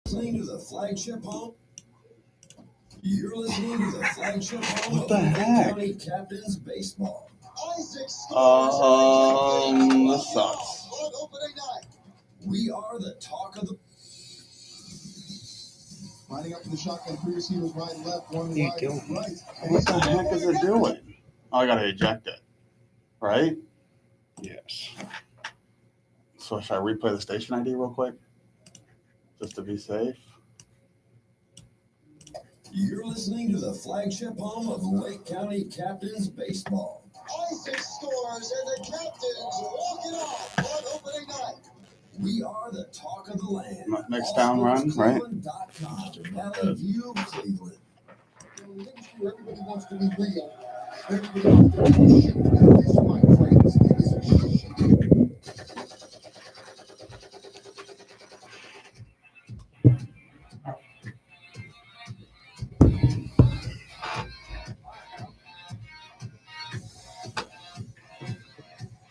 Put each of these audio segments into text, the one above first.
listening to the flagship home. You're listening to the flagship home What the of heck? County Captains Baseball. This sucks. We are the talk of the. Lining up for the shotgun, three receivers right, left, one What are you wide, doing? right. What the heck is it doing? Oh, I gotta eject it, right? Yes. So should I replay the station ID real quick, just to be safe? You're listening to the flagship home of Lake County Captains Baseball. Isaac scores, and the Captains walk it off on opening night. We are the talk of the land. Next down run, right? Allsportscleveland.com. Valley View, Cleveland. Everybody wants to be real. Everybody wants to be shoot. And this, my friends, is a shoot.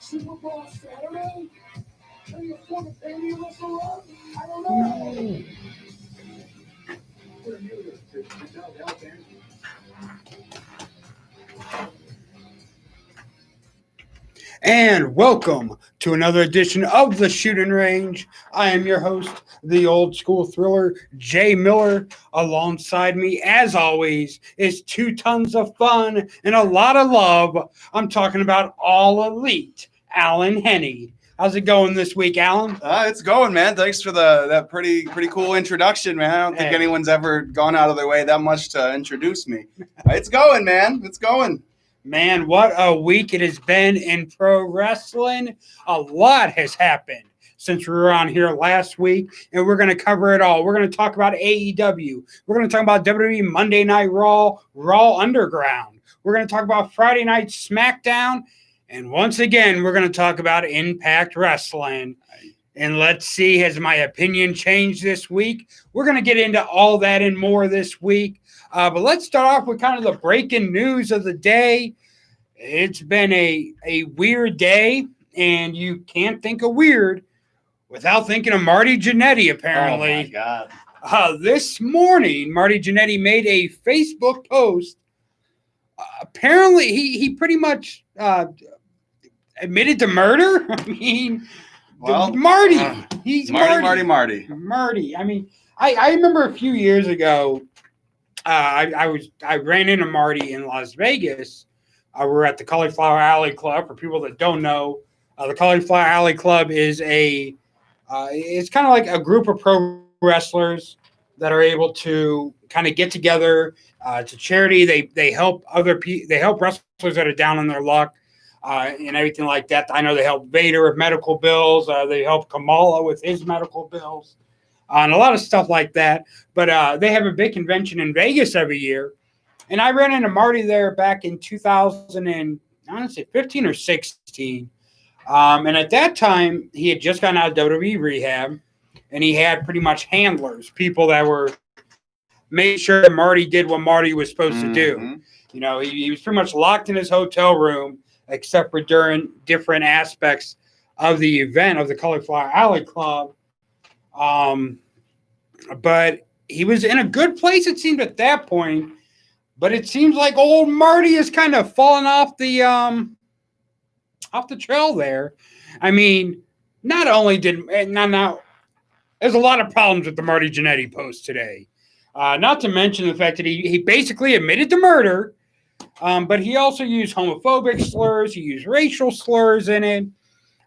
Super Bowl Saturday? Can you afford to pay me a little up? I don't know. We're new to Alabama. And welcome to another edition of the Shooting Range. I am your host, the old school thriller, Jay Miller. Alongside me, as always, is 2 tons of fun and a lot of love. I'm talking about all elite Alan Henney. How's it going this week, Alan? It's going, man. Thanks for that pretty cool introduction, man. I don't think anyone's ever gone out of their way that much to introduce me. It's going, man. It's going. Man, what a week it has been in pro wrestling. A lot has happened since we were on here last week, and we're going to cover it all. We're going to talk about AEW. We're going to talk about WWE Monday Night Raw, Raw Underground. We're going to talk about Friday Night SmackDown, and once again, we're going to talk about Impact Wrestling. And let's see, has my opinion changed this week? We're going to get into all that and more this week. But let's start off with kind of the breaking news of the day. It's been a weird day, and you can't think of weird without thinking of Marty Jannetty, apparently. Oh, my God. This morning, Marty Jannetty made a Facebook post. Apparently, he pretty much admitted to murder. I mean, Well, Marty. He's Marty. Marty. I mean, I remember a few years ago, I ran into Marty in Las Vegas. We're at the Cauliflower Alley Club. For people that don't know, the Cauliflower Alley Club is it's kind of like a group of pro wrestlers that are able to kind of get together. It's a charity. They help other people. They help wrestlers that are down on their luck and everything like that. I know they help Vader with medical bills. They help Kamala with his medical bills. And a lot of stuff like that. But they have a big convention in Vegas every year. And I ran into Marty there back in 2015 or 16. And at that time, he had just gotten out of WWE rehab. And he had pretty much handlers, people that were made sure that Marty did what Marty was supposed to do. You know, he was pretty much locked in his hotel room, except for during different aspects of the event of the Cauliflower Alley Club. But he was in a good place, it seemed, at that point. But it seems like old Marty is kind of falling off the trail there. I mean, not only did now there's a lot of problems with the Marty Jannetty post today. Not to mention the fact that he basically admitted to murder, but he also used homophobic slurs. He used racial slurs in it.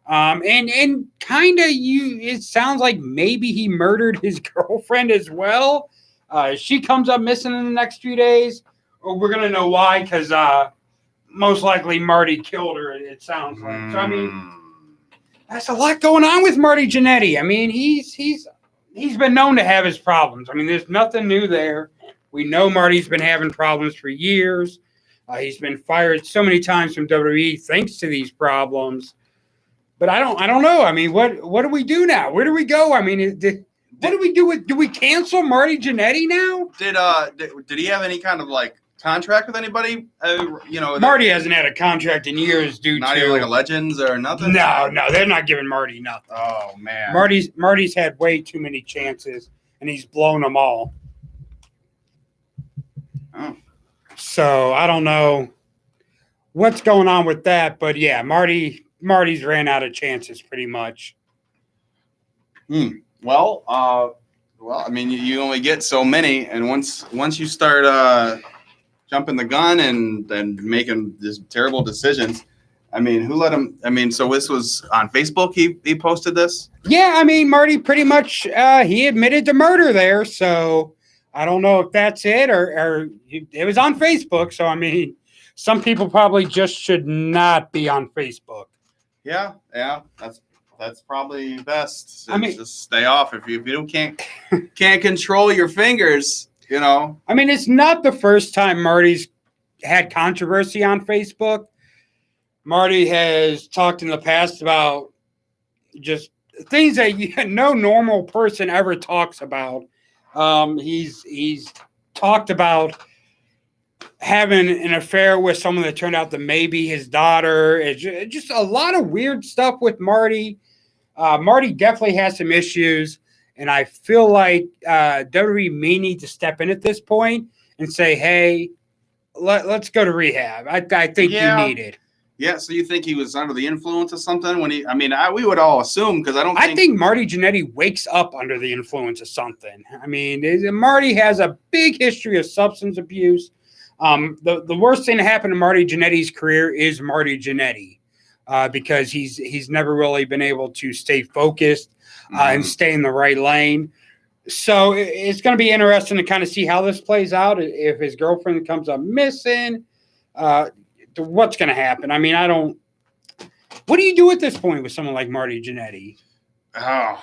And kind of it sounds like maybe he murdered his girlfriend as well. She comes up missing in the next few days. We're going to know why, because most likely Marty killed her, it sounds like. So, I mean, that's a lot going on with Marty Jannetty. I mean, he's been known to have his problems. I mean, there's nothing new there. We know Marty's been having problems for years. He's been fired so many times from WWE thanks to these problems. But I don't know. I mean, what do we do now? Where do we go? I mean, what do we do? Do we cancel Marty Jannetty now? Did he have any kind of like contract with anybody? Marty hasn't had a contract in years due not to even like a Legends or nothing. No, they're not giving Marty nothing. Oh man, Marty's had way too many chances and he's blown them all. Oh. So I don't know what's going on with that, but yeah, Marty's ran out of chances pretty much. Well, I mean, you only get so many, and once you start jumping the gun and making these terrible decisions, I mean, who let him? I mean, so this was on Facebook. He posted this. Yeah, I mean, Marty pretty much he admitted to murder there, so I don't know if that's it or it was on Facebook. So I mean, some people probably just should not be on Facebook. Yeah, that's probably best. I mean- just stay off if you can't control your fingers. You know. I mean, it's not the first time Marty's had controversy on Facebook. Marty has talked in the past about just things that no normal person ever talks about. He's talked about having an affair with someone that turned out to maybe his daughter. It's just a lot of weird stuff with Marty. Marty definitely has some issues, and I feel like WWE may need to step in at this point and say, "Hey, let's go to rehab." I think you need it. Yeah, so you think he was under the influence of something when he? I mean, we would all assume because I think Marty Jannetty wakes up under the influence of something. I mean, Marty has a big history of substance abuse. The worst thing to happen to Marty Jannetty's career is Marty Jannetty, because he's never really been able to stay focused and stay in the right lane. So it's going to be interesting to kind of see how this plays out. If his girlfriend comes up missing, what's going to happen? I mean, what do you do at this point with someone like Marty Jannetty? Oh,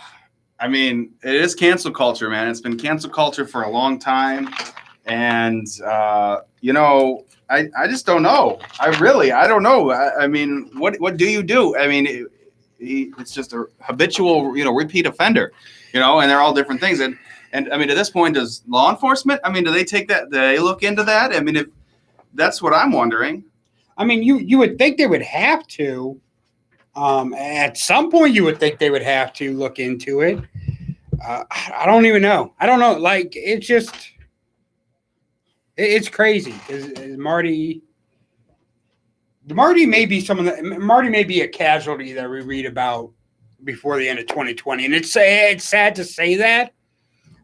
I mean, it is cancel culture, man. It's been cancel culture for a long time. And, you know, I just don't know. I don't know. I mean, what do you do? I mean, it's just a habitual, repeat offender, and they're all different things. And I mean, at this point, does law enforcement, I mean, do they take that? Do they look into that? I mean, if that's what I'm wondering. I mean, you would think they would have to. At some point, you would think they would have to look into it. I don't even know. I don't know. Like, it's just, it's crazy because Marty may be Marty may be a casualty that we read about before the end of 2020, and it's sad to say that.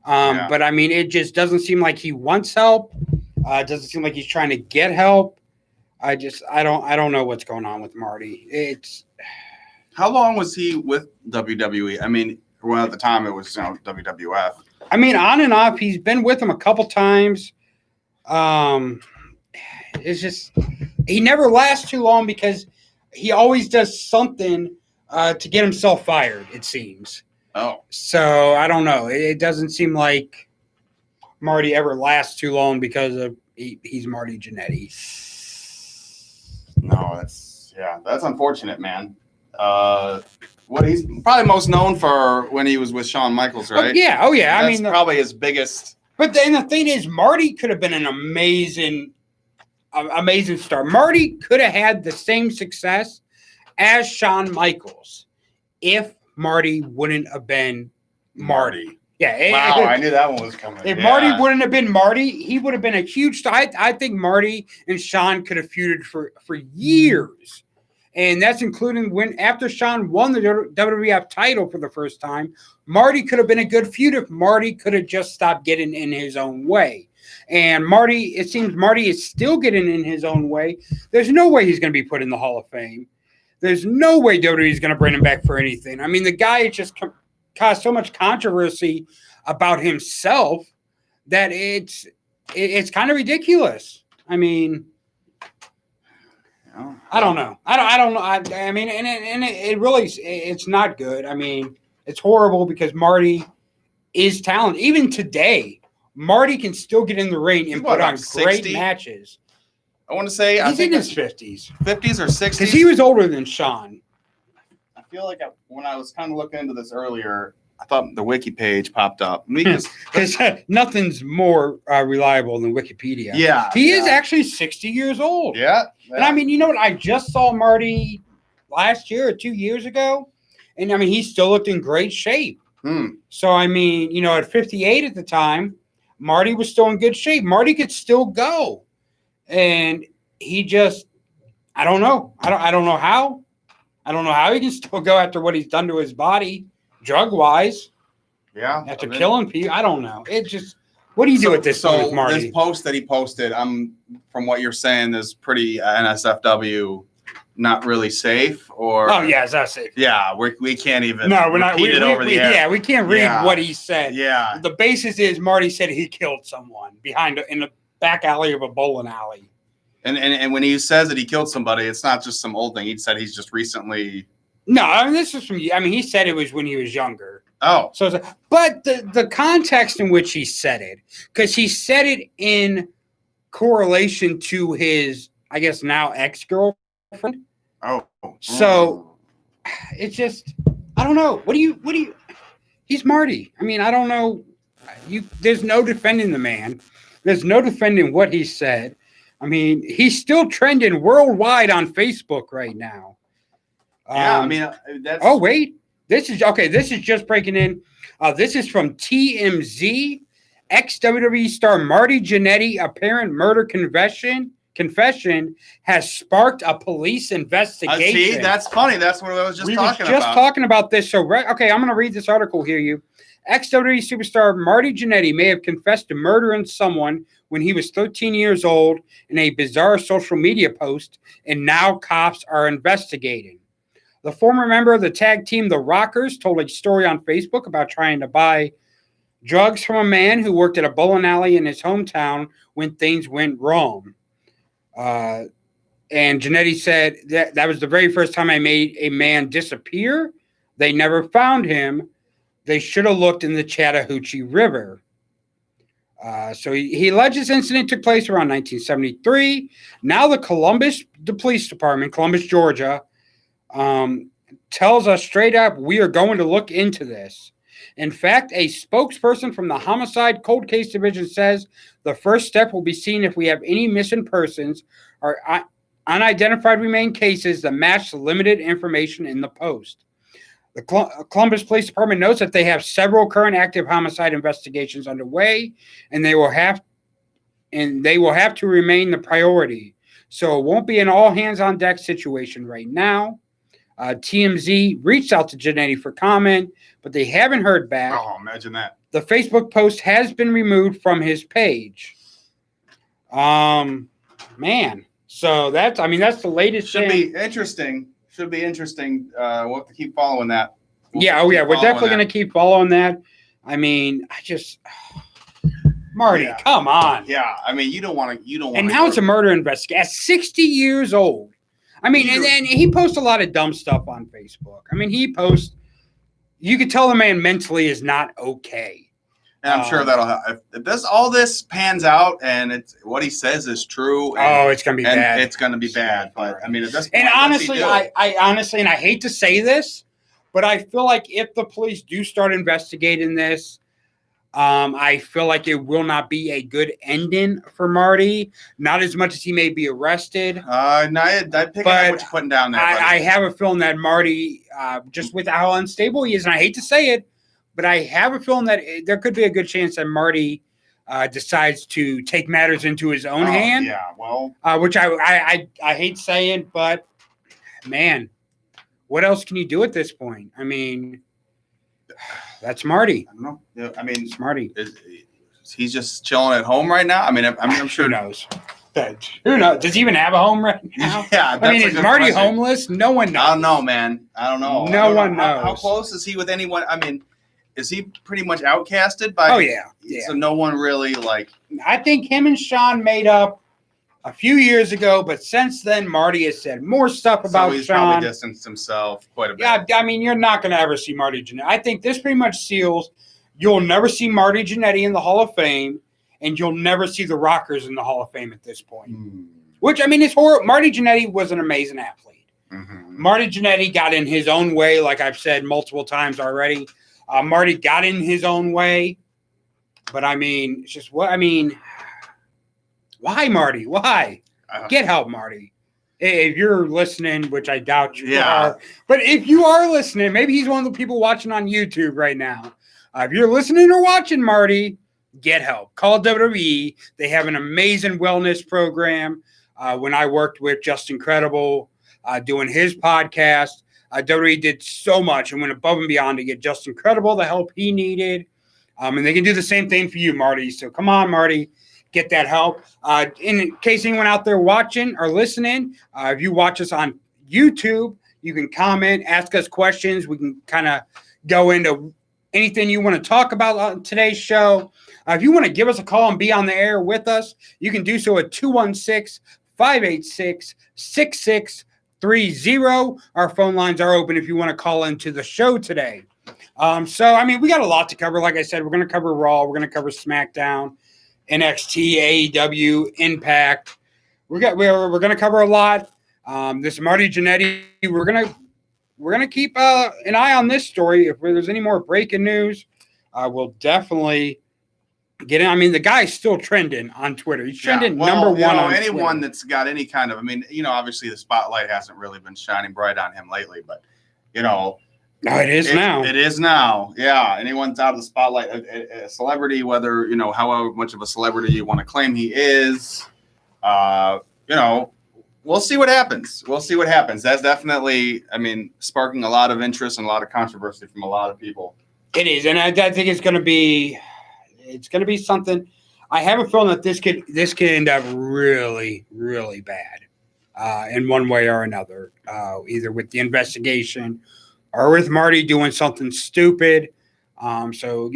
But I mean, it just doesn't seem like he wants help. It doesn't seem like he's trying to get help. I don't know what's going on with Marty. How long was he with WWE? I mean, well, at the time it was WWF. I mean, on and off, he's been with them a couple times. It's just he never lasts too long because he always does something to get himself fired, it seems. Oh. So I don't know. It doesn't seem like Marty ever lasts too long because of he's Marty Jannetty. No, that's unfortunate, man. What he's probably most known for when he was with Shawn Michaels, right? Oh yeah. That's I mean, probably his biggest. But then the thing is, Marty could have been an amazing star. Marty could have had the same success as Shawn Michaels if Marty wouldn't have been Marty. Yeah. Wow, I knew that one was coming. If Marty wouldn't have been Marty, he would have been a huge star. I think Marty and Shawn could have feuded for years. And that's including after Shawn won the WWF title for the first time, Marty could have been a good feud if Marty could have just stopped getting in his own way. And it seems Marty is still getting in his own way. There's no way he's going to be put in the Hall of Fame. There's no way WWE is going to bring him back for anything. I mean, the guy just caused so much controversy about himself that it's kind of ridiculous. I mean, I don't know. I don't know. I mean, and it really, it's not good. I mean, it's horrible because Marty is talented. Even today, Marty can still get in the ring and put on great 60? matches. I want to say He's in his 50s. 50s or 60s. Because he was older than Shawn. I feel like when I was kind of looking into this earlier, I thought the wiki page popped up. Because nothing's more reliable than Wikipedia. Yeah. He is actually 60 years old. Yeah. And I mean, you know what? I just saw Marty last year or 2 years ago. And I mean, he still looked in great shape. So, I mean, you know, at 58 at the time, Marty was still in good shape. Marty could still go. And he just, I don't know. I don't know how. I don't know how he can still go after what he's done to his body, drug-wise, Yeah. after killing people. I don't know. It just, what do you do at this point with Marty? This post that he posted, from what you're saying, is pretty NSFW, not really safe, or Oh, yeah, that's it. yeah, we can't even No, we're not. repeat it over the air. Yeah, we can't read Yeah. what he said. Yeah, The basis is Marty said he killed someone in the back alley of a bowling alley. and when he says that he killed somebody, it's not just some old thing. He said he's just recently. No, I mean this is from. I mean he said it was when he was younger. Oh, So, but the context in which he said it, because he said it in correlation to his, I guess now ex-girlfriend. oh. So it's just, I don't know. What do you? He's Marty. I mean, I don't know. There's no defending the man. There's no defending what he said. I mean, he's still trending worldwide on Facebook right now. Yeah, I mean that's. Oh wait, this is okay. This is just breaking in. This is from TMZ. Ex-WWE star Marty Jannetty apparent murder confession has sparked a police investigation. See, that's funny. That's what I was just we talking was just about. talking about this. So, okay, I'm going to read this article here. You, ex-WWE superstar Marty Jannetty may have confessed to murdering someone when he was 13 years old in a bizarre social media post, and now cops are investigating. The former member of the tag team, The Rockers, told a story on Facebook about trying to buy drugs from a man who worked at a bowling alley in his hometown when things went wrong. And Jannetty said that was the very first time I made a man disappear. They never found him. They should have looked in the Chattahoochee River. So he alleges incident took place around 1973. Now the police department, Columbus, Georgia, tells us straight up, we are going to look into this. In fact, a spokesperson from the Homicide Cold Case Division says the first step will be seeing if we have any missing persons or unidentified remain cases that match the limited information in the post. The Columbus Police Department notes that they have several current active homicide investigations underway, and they will have to remain the priority. So it won't be an all hands on deck situation right now. TMZ reached out to Jannetty for comment, but they haven't heard back. Oh, imagine that. The Facebook post has been removed from his page. Man. So that's the latest. Should be interesting. We'll have to keep following that. We're definitely going to keep following that. I mean, Marty, come on. Yeah, I mean, you don't want to. And now it's a murder investigation at 60 years old. I mean, and then he posts a lot of dumb stuff on Facebook. I mean, you could tell the man mentally is not okay. And I'm sure that'll if all this pans out and it's what he says is true. It's gonna be bad. It's gonna be bad. But I mean, at this point, and honestly, I honestly, and I hate to say this, but I feel like if the police do start investigating this, I feel like it will not be a good ending for Marty. Not as much as he may be arrested. No, I pick up what you're putting down there. I have a feeling that Marty, just with how unstable he is, and I hate to say it, but I have a feeling that there could be a good chance that Marty decides to take matters into his own hand. Yeah, well, which I hate saying, but man, what else can you do at this point? I mean, that's Marty. I don't know. Yeah, I mean, it's Marty. He's just chilling at home right now. I mean, I'm sure. Who knows? Who knows? Does he even have a home right now? Yeah, I mean, is Marty homeless? No one knows. I don't know, man. I don't know. No one knows. How close is he with anyone? I mean, is he pretty much outcasted by? Oh yeah. So no one really like. I think him and Sean made up a few years ago, but since then, Marty has said more stuff about so he's Sean. Probably distanced himself quite a bit. Yeah, I mean, you're not going to ever see Marty Jannetty. I think this pretty much seals. You'll never see Marty Jannetty in the Hall of Fame, and you'll never see the Rockers in the Hall of Fame at this point. Which, I mean, it's horrible. Marty Jannetty was an amazing athlete. Mm-hmm. Marty Jannetty got in his own way, like I've said multiple times already. Marty got in his own way. But, I mean, it's just why, Marty? Why? Get help, Marty. If you're listening, which I doubt you Yeah. are, but if you are listening, maybe he's one of the people watching on YouTube right now. If you're listening or watching, Marty, get help. Call WWE. They have an amazing wellness program. When I worked with Justin Credible doing his podcast, WWE did so much and went above and beyond to get Justin Credible the help he needed. And they can do the same thing for you, Marty. So come on, Marty, get that help. In case anyone out there watching or listening, if you watch us on YouTube, you can comment, ask us questions. We can kind of go into anything you want to talk about on today's show. If you want to give us a call and be on the air with us, you can do so at 216-586-6630. Our phone lines are open if you want to call into the show today. So, I mean, we got a lot to cover. Like I said, we're going to cover Raw. We're going to cover SmackDown, NXT, AEW, Impact. We're going to cover a lot. This Marty Jannetty, we're going to keep an eye on this story. If there's any more breaking news, we'll definitely get in. I mean, the guy's still trending on Twitter. He's trending number one on anyone Twitter. that's got any kind of, I mean, obviously the spotlight hasn't really been shining bright on him lately, but No, it is now. It is now. Yeah. Anyone's out of the spotlight, a celebrity, whether, however much of a celebrity you want to claim he is, we'll see what happens. That's definitely, I mean, sparking a lot of interest and a lot of controversy from a lot of people. It is, and I think it's going to be something. I have a feeling that this could end up really, really bad in one way or another, either with the investigation or with Marty doing something stupid. So,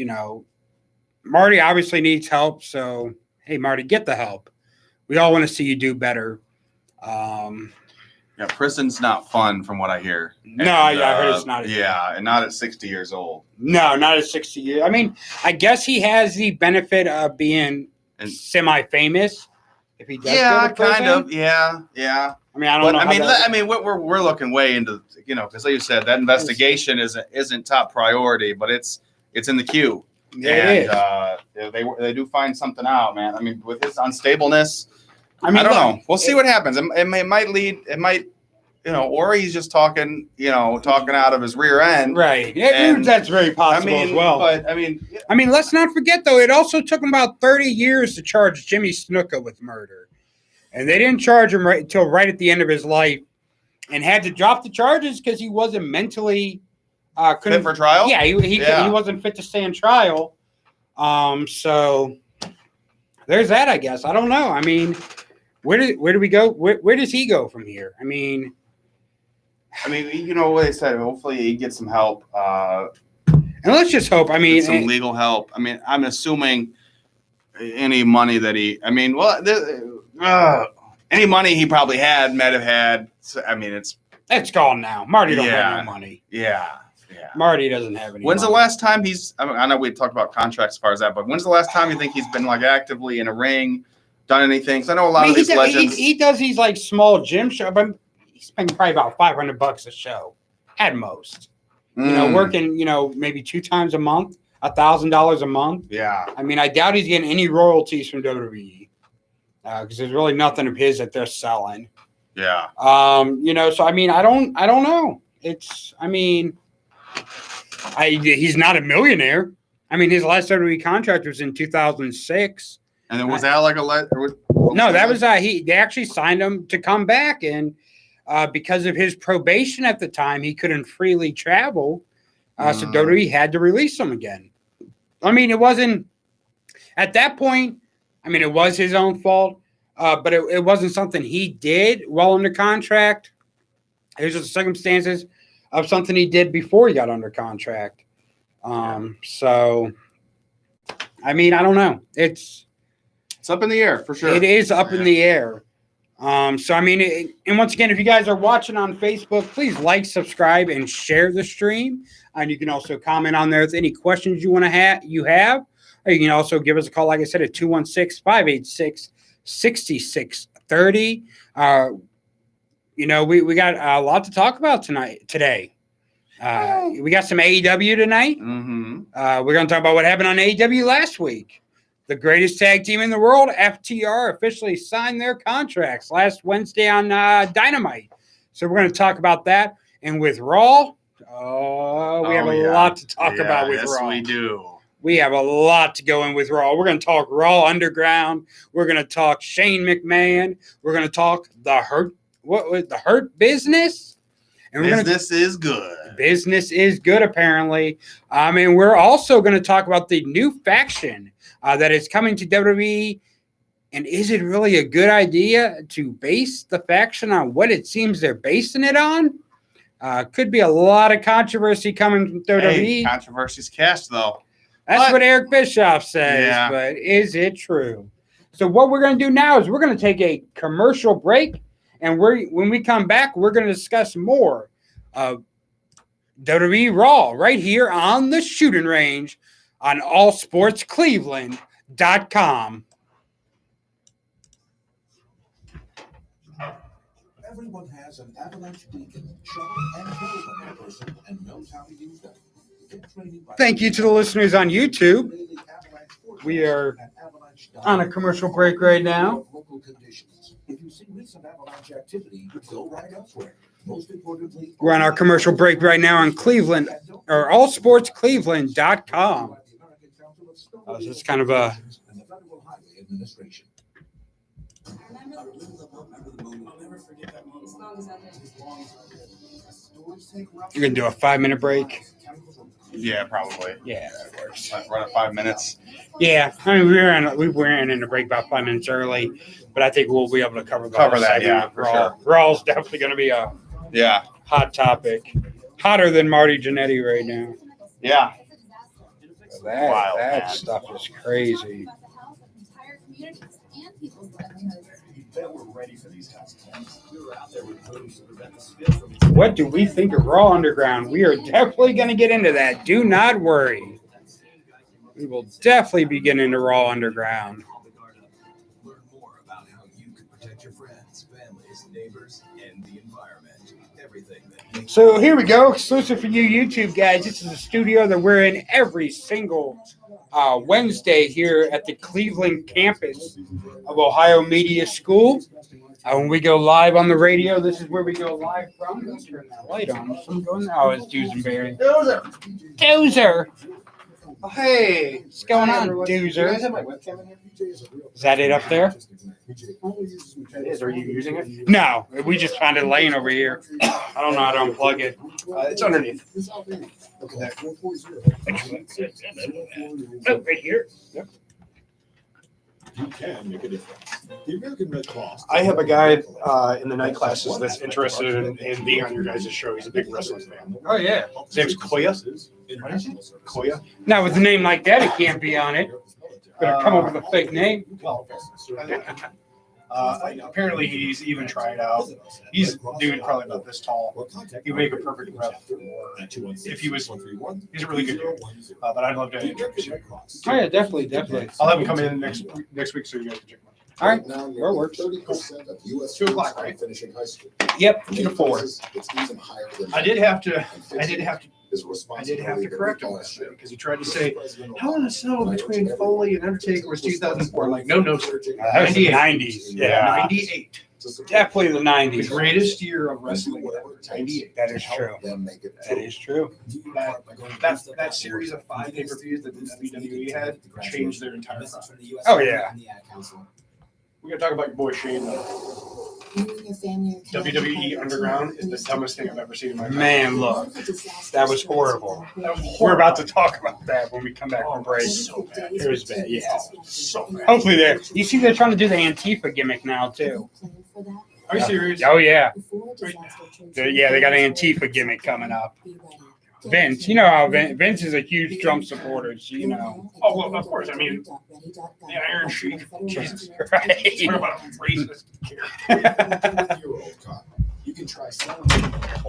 Marty obviously needs help. So, hey, Marty, get the help. We all want to see you do better. Yeah, prison's not fun from what I hear. No, I heard it's not. Yeah, and not at 60 years old. No, not at 60 years. I mean, I guess he has the benefit of being semi-famous. If he does go to prison. Kind of. Yeah. I mean, I don't know. I mean, we're looking way into, because like you said, that investigation isn't top priority, but it's in the queue. Yeah, and they do find something out, man. I mean, with his unstableness, I don't know. We'll see what happens. It might, or he's just talking out of his rear end. Right. Yeah, that's very possible as well. But I mean, let's not forget though, it also took him about 30 years to charge Jimmy Snuka with murder. And they didn't charge him until right at the end of his life, and had to drop the charges because he wasn't mentally fit for trial. Yeah, he wasn't fit to stand trial. So there's that. I guess I don't know. I mean, where do we go? Where does he go from here? I mean, what they said. Hopefully, he gets some help. And let's just hope. I mean, some legal help. I mean, I'm assuming any money that any money he probably might have had. I mean, it's gone now. Marty don't have no money. Yeah. Marty doesn't have any. When's money. the last time I know we talked about contracts as far as that, but when's the last time you think he's been like actively in a ring, done anything? Because I know a lot of these legends. He does these like small gym shows, but he's spending probably about $500 a show at most. Working, maybe 2 times a month, $1,000 a month. Yeah. I mean, I doubt he's getting any royalties from WWE because there's really nothing of his that they're selling. Yeah. So I mean, I don't know. He's not a millionaire. I mean, his last WWE contract was in 2006. And then was that like No, that was they actually signed him to come back, and because of his probation at the time, he couldn't freely travel. So WWE had to release him again. I mean, it wasn't at that point. I mean, it was his own fault, but it wasn't something he did while under contract. It was just the circumstances of something he did before he got under contract. So, I mean, I don't know. It's up in the air for sure. It is up in the air. So, I mean, and once again, if you guys are watching on Facebook, please like, subscribe, and share the stream. And you can also comment on there with any questions you want to have. Or you can also give us a call, like I said, at 216-586-6630. We got a lot to talk about today. We got some AEW tonight. Mm-hmm. We're going to talk about what happened on AEW last week. The greatest tag team in the world, FTR, officially signed their contracts last Wednesday on Dynamite. So we're going to talk about that. And with Raw, we have a lot to talk about with Raw. Yes, we do. We have a lot to go in with Raw. We're going to talk Raw Underground. We're going to talk Shane McMahon. We're going to talk the Hurt. What was the Hurt Business? And Business is good. Business is good, apparently. And we're also going to talk about the new faction that is coming to WWE. And is it really a good idea to base the faction on what it seems they're basing it on? Could be a lot of controversy coming from WWE. Hey, controversy's cash, though. That's But- what Eric Bischoff says, Yeah. but is it true? So what we're going to do now is we're going to take a commercial break, and when we come back, we're going to discuss more of WWE Raw right here on the Shooting Range on allsportscleveland.com. Everyone has an avalanche beacon, shuttle, and hose on their person and knows how to use them. Get training by- Thank you to the listeners on YouTube. We are on a commercial break right now. Local conditions. If you see recent avalanche activity, go right elsewhere. Most importantly, We're on our commercial break right now on Cleveland or allsportscleveland.com. So it's kind of a And the Federal Highway Administration. You're gonna do a 5-minute break. Yeah, probably. Yeah, that works. Run at 5 minutes. Yeah, I mean we were in a break about 5 minutes early, but I think we'll be able to cover Cover whole that, segment yeah, of for Raw. sure. Raw's definitely gonna be a Yeah. hot topic, hotter than Marty Jannetty right now. Yeah. That Wild, man. stuff is crazy. What do we think of Raw Underground? We are definitely going to get into that. Do not worry. We will definitely be getting into Raw Underground. Learn more about how you can protect your friends, families, neighbors, and the environment. Everything that makes So here we go, exclusive for you YouTube guys. This is the studio that we're in every single Wednesday here at the Cleveland campus of Ohio Media School. When we go live on the radio, this is where we go live from. Let's turn that light on. So I'm going, oh, it's Duesenberry. Doozer! Oh, hey, What's going on, everyone. You Doozer? guys have my webcam in here? Is that it up there? It is. Are you using it? No, we just found it laying over here. I don't know how to unplug it. It's underneath. Oh, right here. You can make a difference. The American Red Cross. I have a guy in the night classes that's interested in being on your guys' show. He's a big wrestling fan. Oh, yeah. His name's Koya. Koya. Now, with a name like that, it can't be on it. Better come up with a fake name. Well, apparently he's even tried out. He's a dude probably about this tall. He'd make a perfect rep if he was. He's a really good dude. But I'd love to introduce you. Oh, yeah, definitely. I'll have him come in next week so you guys can check him out. All right. Now, That works. 30% of U.S. 2 o'clock, students right? finishing high school. Yep. 2 to 4. It's even higher than I did have to is correct him last year because he tried to say, "Hell in a Cell between Foley and Undertaker was 2004." I'm like, no, sir. That was the 90s. Yeah. 98. Definitely the The 90s. greatest year of wrestling ever. 98. That is true. That is true. That series of 5 pay-per-views that the WWE had changed their entire product. Oh, yeah. We gotta talk about your boy Shane though. WWE Underground is the dumbest thing I've ever seen in my life. Man, look. That was horrible. We're about to talk about that when we come back from break. It was bad, yeah. So bad. Hopefully you see they're trying to do the Antifa gimmick now, too. Are you serious? Oh, yeah. Yeah, they got an Antifa gimmick coming up. Vince, you know how Vince is a huge Trump supporter, so you know. Oh, well, of course. I mean, the Iron Sheik. Jesus Right. Talk about a racist. You can try selling.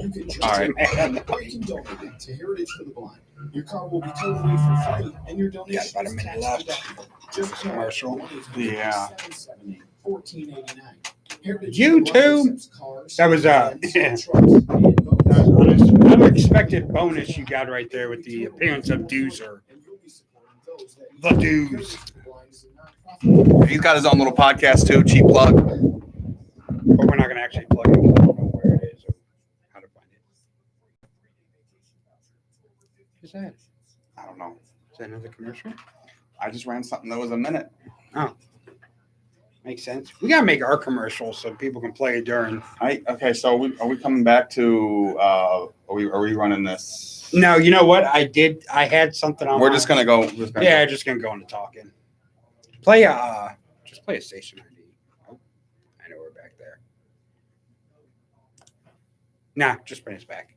You can just All right, man. or you can donate it to Heritage for the Blind. Your car will be towed away for free, and your donation Got about a minute left. Just Commercial. Yeah. YouTube? That was an unexpected bonus you got right there with the appearance of Doozer. The Dooz. He's got his own little podcast too. Cheap plug. But we're not going to actually plug it because I don't know where it is or how to find it. What's that? I don't know. Is that another commercial? I just ran something that was a minute. Makes sense. We got to make our commercials so people can play it during. Okay, so are we coming back to? Are we running this? No, you know what? I had something on. We're just gonna go. Just Just gonna into talking. Just play a station ID. Oh, I know we're back there. Nah, just bring us back.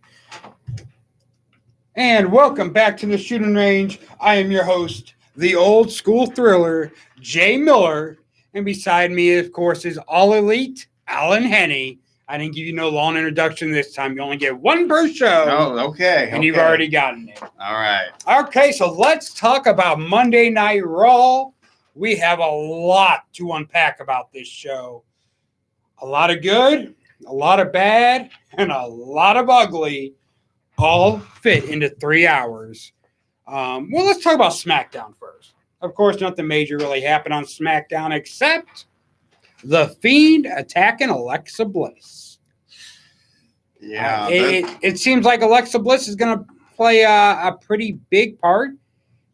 And welcome back to the shooting range. I am your host, the old school thriller, Jay Miller. And beside me, of course, is All Elite, Alan Henney. I didn't give you no long introduction this time. You only get one per show. Oh, okay. And you've already gotten it. All right. Okay, so let's talk about Monday Night Raw. We have a lot to unpack about this show. A lot of good, a lot of bad, and a lot of ugly, all fit into 3 hours. Well, let's talk about SmackDown first. Of course, nothing major really happened on SmackDown except The Fiend attacking Alexa Bliss. Yeah. It seems like Alexa Bliss is going to play a pretty big part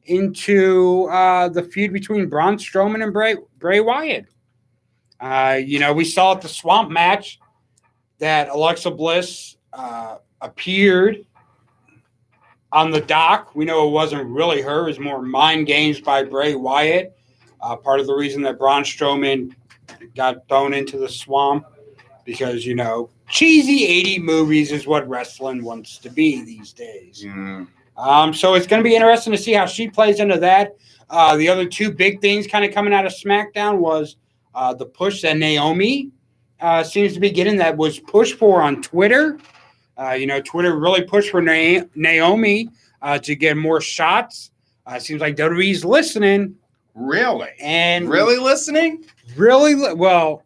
into the feud between Braun Strowman and Bray Wyatt. We saw at the Swamp match that Alexa Bliss appeared on the dock. We know it wasn't really her. It was more mind games by Bray Wyatt. Part of the reason that Braun Strowman got thrown into the swamp because, cheesy 80 movies is what wrestling wants to be these days. So it's going to be interesting to see how she plays into that. The other two big things kind of coming out of SmackDown was the push that Naomi seems to be getting, that was pushed for on Twitter. Twitter really pushed for Naomi to get more shots. Seems like WWE's listening. Really? And really listening? Well,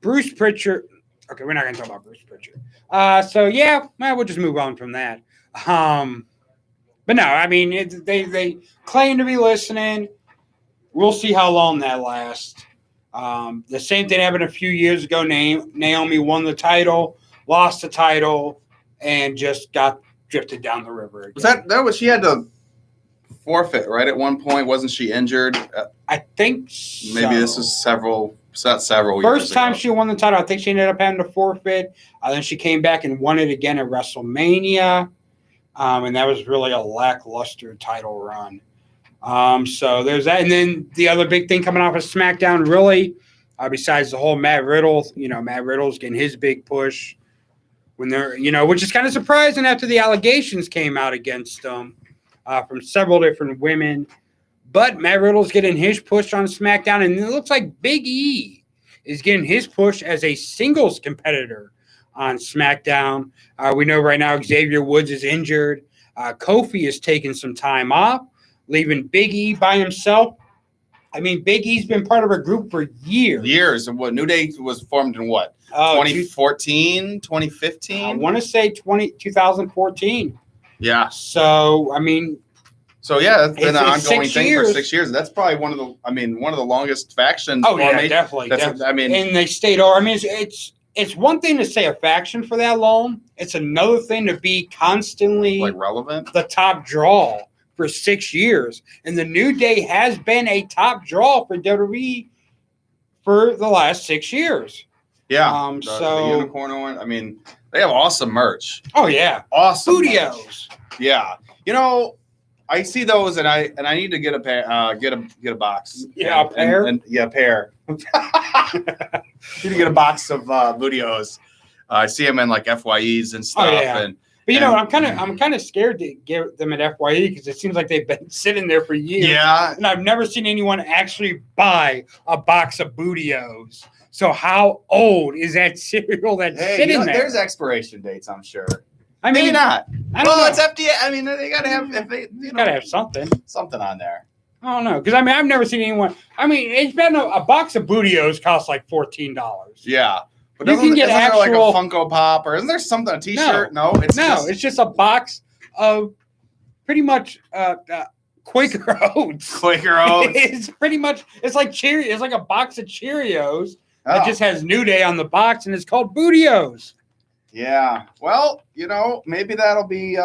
Bruce Pritchard. Okay, we're not going to talk about Bruce Pritchard. We'll just move on from that. But no, I mean, they claim to be listening. We'll see how long that lasts. The same thing happened a few years ago. Naomi won the title, lost the title, and just got drifted down the river again. Was that was she had to forfeit, right? At one point, wasn't she injured? I think so. Maybe this was several First time years she won the title, I think she ended up having to forfeit. Then she came back and won it again at WrestleMania. And that was really a lackluster title run. So there's that. And then the other big thing coming off of SmackDown, really, besides the whole Matt Riddle, Matt Riddle's getting his big push when they're, which is kind of surprising after the allegations came out against him from several different women. But Matt Riddle's getting his push on SmackDown, and it looks like Big E is getting his push as a singles competitor on SmackDown. We know right now Xavier Woods is injured. Kofi is taking some time off, leaving Big E by himself. I mean, Big E's been part of a group for years. Years. And what, New Day was formed in what? 2014, 2015? I want to say 2014. Yeah. So, I mean... So, yeah, that's been an ongoing thing for 6 years. That's probably one of the longest factions. Oh, yeah, definitely. And they stayed over. I mean, it's one thing to say a faction for that long. It's another thing to be constantly... relevant? The top draw for 6 years. And the New Day has been a top draw for WWE for the last 6 years. Yeah. The Unicorn one. I mean, they have awesome merch. Oh, yeah. Awesome Studios. Yeah. I see those, and I need to get a pair, get a box. Yeah, a pair. A pair. Need to get a box of Studios. I see them in like FYEs and stuff. Oh, yeah. But I'm kind of scared to get them at FYE because it seems like they've been sitting there for years. Yeah, and I've never seen anyone actually buy a box of Studios. So how old is that cereal that's sitting there? There's expiration dates, I'm sure. I mean, maybe not. Well, it's FDA. I mean, they gotta have gotta have something on there. I don't know, because I've never seen anyone. I mean, it's been a box of Studios costs like $14. Yeah, but you can get there like a Funko Pop, or isn't there something, a T-shirt? No, it's just a box of pretty much Quaker Oats. Quaker Oats. It's pretty much, it's like Cheerios. It's like a box of Cheerios that Oh, just has New Day on the box, and it's called Bootios. yeah. Well, maybe that'll be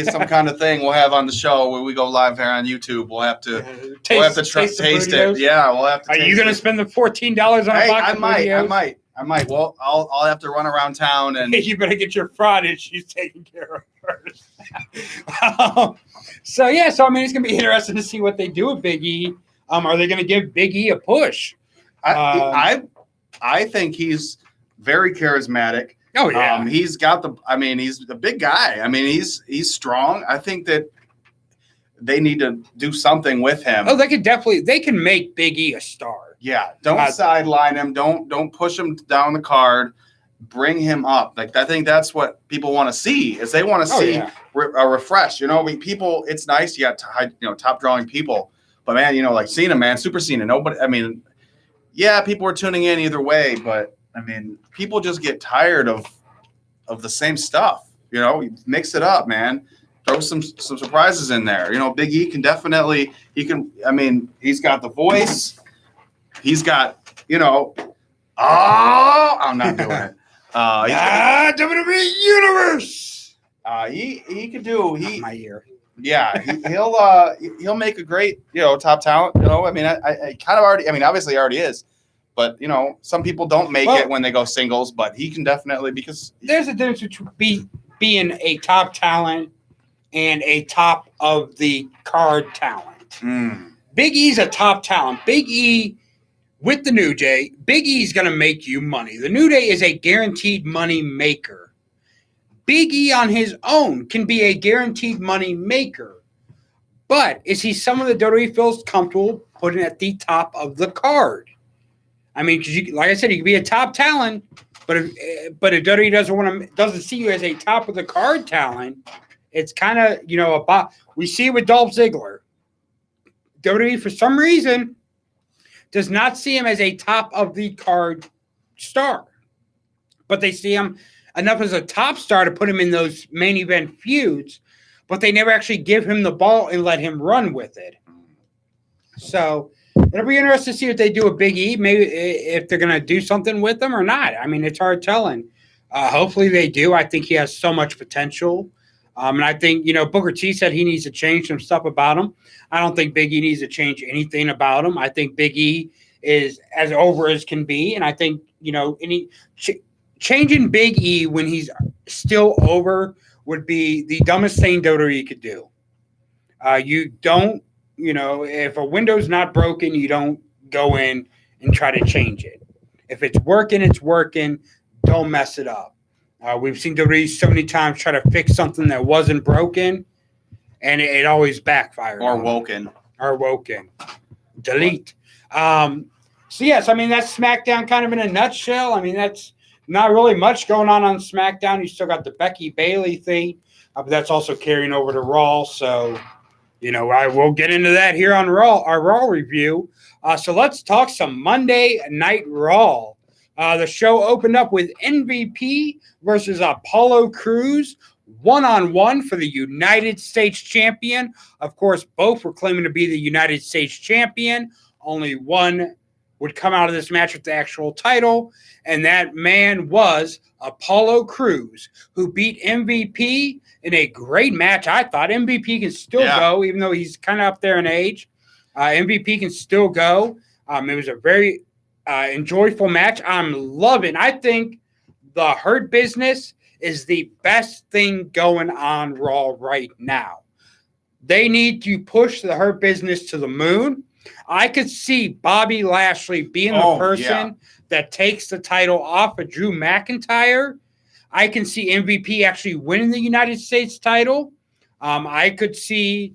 some kind of thing we'll have on the show when we go live here on YouTube. We'll have to taste the it. Bootios. Yeah, we'll have to. Are you taste going to it. spend the $14 on a Hey, box I of might. Bootios? I might. Well, I'll have to run around town and You better get your fraud issues taken care of first. So I mean, it's gonna be interesting to see what they do with Big E. Are they gonna give Big E a push? I think he's very charismatic. Oh yeah, He's got he's a big guy. I mean, he's strong. I think that they need to do something with him. they can make Big E a star. Yeah, don't sideline him. Don't push him down the card. Bring him up. Like, I think that's what people want to see. Is they want to see a refresh. People. It's nice. You got top drawing people, but man, like Cena, man, Super Cena. Nobody. I mean, yeah, people are tuning in either way, but I mean, people just get tired of the same stuff. Mix it up, man. Throw some surprises in there. Big E can definitely. He can. I mean, he's got the voice. He's got, I'm not doing it. WWE Universe. He could do. My ear. Yeah, he'll make a great, top talent. I mean, I kind of already. I mean, obviously, he already is. But some people don't make it when they go singles. But he can definitely, because there's a difference between being a top talent and a top of the card talent. Big E's a top talent. Big E. With the New Day, Big E's going to make you money. The New Day is a guaranteed money maker. Big E on his own can be a guaranteed money maker. But is he someone that WWE feels comfortable putting at the top of the card? I mean, because like I said, you can be a top talent, but if WWE doesn't see you as a top of the card talent, it's kind of we see it with Dolph Ziggler. WWE for some reason does not see him as a top of the card star, but they see him enough as a top star to put him in those main event feuds, but they never actually give him the ball and let him run with it. So it'll be interesting to see what they do with Big E, maybe if they're going to do something with him or not. I mean, it's hard telling. Hopefully they do. I think he has so much potential. And I think, Booker T said he needs to change some stuff about him. I don't think Big E needs to change anything about him. I think Big E is as over as can be. And I think, changing Big E when he's still over would be the dumbest thing WWE could do. You don't, if a window's not broken, you don't go in and try to change it. If it's working, it's working. Don't mess it up. We've seen WWE so many times try to fix something that wasn't broken, and it always backfired. Or woken. Delete. Yes, I mean, that's SmackDown kind of in a nutshell. I mean, that's not really much going on SmackDown. You still got the Becky Bayley thing, but that's also carrying over to Raw. So, I will get into that here on Raw, our Raw review. So let's talk some Monday Night Raw. The show opened up with MVP versus Apollo Crews, one-on-one for the United States champion. Of course, both were claiming to be the United States champion. Only one would come out of this match with the actual title, and that man was Apollo Crews, who beat MVP in a great match. I thought MVP can still go, even though he's kind of up there in age. MVP can still go. It was a very enjoyable match. I'm loving. I think the Hurt Business is the best thing going on Raw right now. They need to push the Hurt Business to the moon. I could see Bobby Lashley being the person that takes the title off of Drew McIntyre. I can see MVP actually winning the United States title. I could see,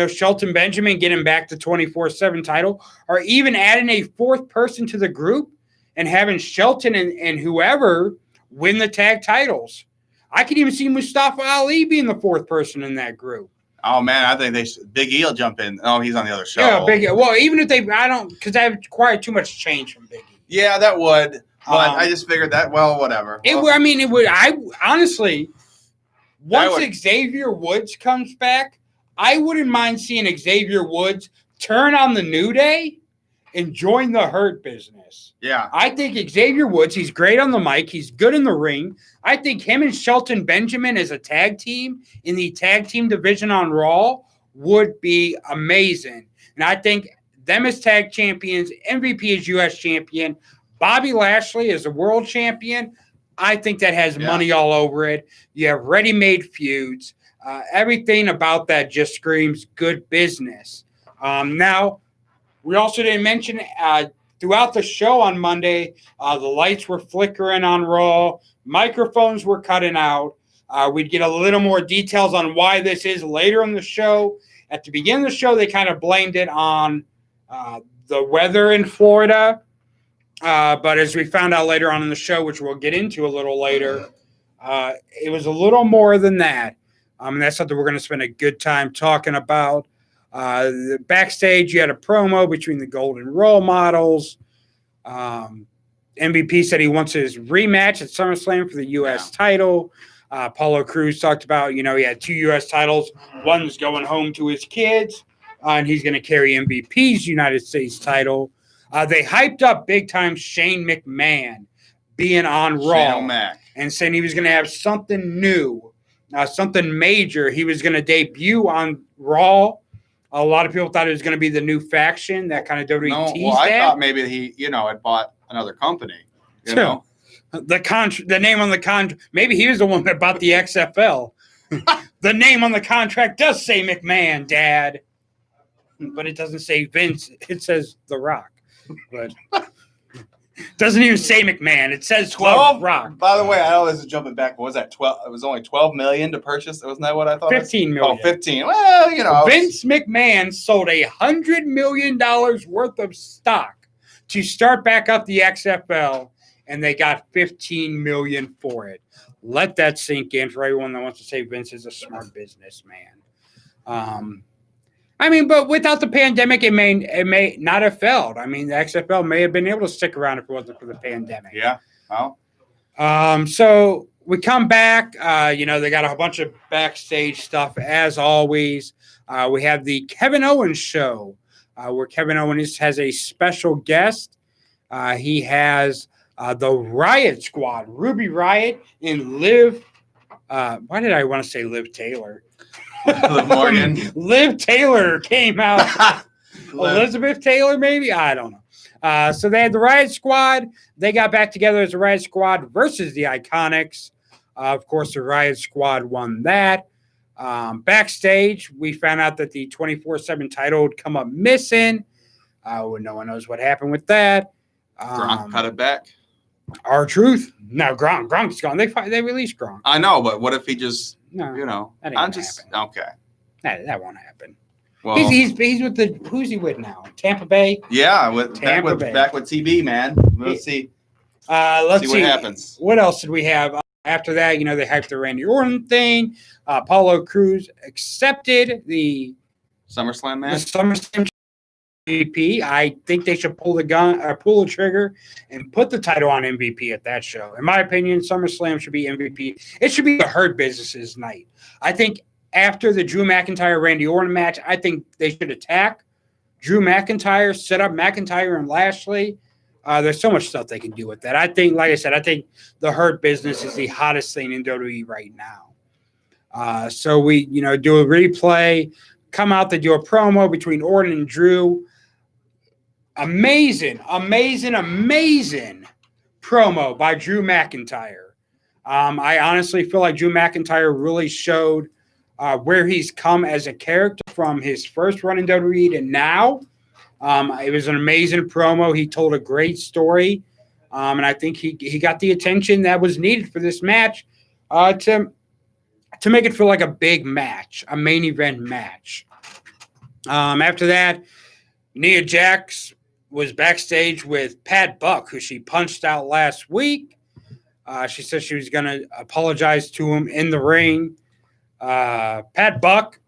Shelton Benjamin getting back the 24/7 title, or even adding a fourth person to the group and having Shelton and whoever win the tag titles. I could even see Mustafa Ali being the fourth person in that group. Oh man, I think Big E will jump in. Oh, he's on the other show. Yeah, Big E. Well, even if because that would require too much change from Big E. Yeah, that would. But I just figured that. Well, whatever. It would. I honestly, once Xavier Woods comes back, I wouldn't mind seeing Xavier Woods turn on the New Day and join the Hurt Business. Yeah. I think Xavier Woods, he's great on the mic. He's good in the ring. I think him and Shelton Benjamin as a tag team in the tag team division on Raw would be amazing. And I think them as tag champions, MVP as U.S. champion, Bobby Lashley as a world champion, I think that has money all over it. You have ready-made feuds. Everything about that just screams good business. Now, we also didn't mention throughout the show on Monday, the lights were flickering on Raw. Microphones were cutting out. We'd get a little more details on why this is later in the show. At the beginning of the show, they kind of blamed it on the weather in Florida. But as we found out later on in the show, which we'll get into a little later, it was a little more than that. That's something we're going to spend a good time talking about. The backstage, you had a promo between the Golden Role Models. MVP said he wants his rematch at SummerSlam for the U.S. title. Apollo Crews talked about, he had 2 U.S. titles. One's going home to his kids, and he's going to carry MVP's United States title. They hyped up big time Shane McMahon being on Raw and saying he was going to have something new, something major. He was going to debut on Raw. A lot of people thought it was going to be the new faction, that kind of WWE teased I thought maybe he, had bought another company. You know? The name on the contract, maybe he was the one that bought the XFL. The name on the contract does say McMahon, Dad, but it doesn't say Vince. It says The Rock, but doesn't even say McMahon. It says 12 Rock. By the way, I know this is jumping back, but was that 12? It was only 12 million to purchase. Wasn't that what I thought? 15 million. Oh, 15. Well, Vince McMahon sold $100 million worth of stock to start back up the XFL, and they got 15 million for it. Let that sink in for everyone that wants to say Vince is a smart businessman. But without the pandemic, it may not have failed. The XFL may have been able to stick around if it wasn't for the pandemic. Yeah. Well. So we come back. They got a bunch of backstage stuff as always. We have the Kevin Owens show, where Kevin Owens has a special guest. He has the Riot Squad, Ruby Riot, and Liv. Why did I want to say Liv Taylor? Liv Morgan. Liv Taylor came out. Elizabeth Taylor, maybe? I don't know. So they had the Riot Squad. They got back together as the Riot Squad versus the Iconics. Of course, the Riot Squad won that. Backstage, we found out that the 24/7 title would come up missing. No one knows what happened with that. Gronk cut it back. R-Truth. No, Gronk's gone. They released Gronk. I know, but what if he just, No, that ain't I'm gonna just happen. okay. That won't happen. Well, He's with the who's he with now? Tampa Bay. yeah, Tampa Bay. back with TB, man. Let's see. Let's see what happens. What else did we have after that? They hyped the Randy Orton thing. Apollo Crews accepted the SummerSlam the match. SummerSlam MVP. I think they should pull the trigger and put the title on MVP at that show. In my opinion, SummerSlam should be MVP. It should be the Hurt Business's night. I think after the Drew McIntyre Randy Orton match, I think they should attack Drew McIntyre, set up McIntyre and Lashley. There's so much stuff they can do with that. I think, like I said, I think the Hurt Business is the hottest thing in WWE right now. So we, do a replay, come out, they do a promo between Orton and Drew. Amazing promo by Drew McIntyre. I honestly feel like Drew McIntyre really showed where he's come as a character from his first run in WWE to now. It was an amazing promo. He told a great story. And I think he got the attention that was needed for this match to make it feel like a big match, a main event match. After that, Nia Jax was backstage with Pat Buck, who she punched out last week. She said she was going to apologize to him in the ring. Pat Buck,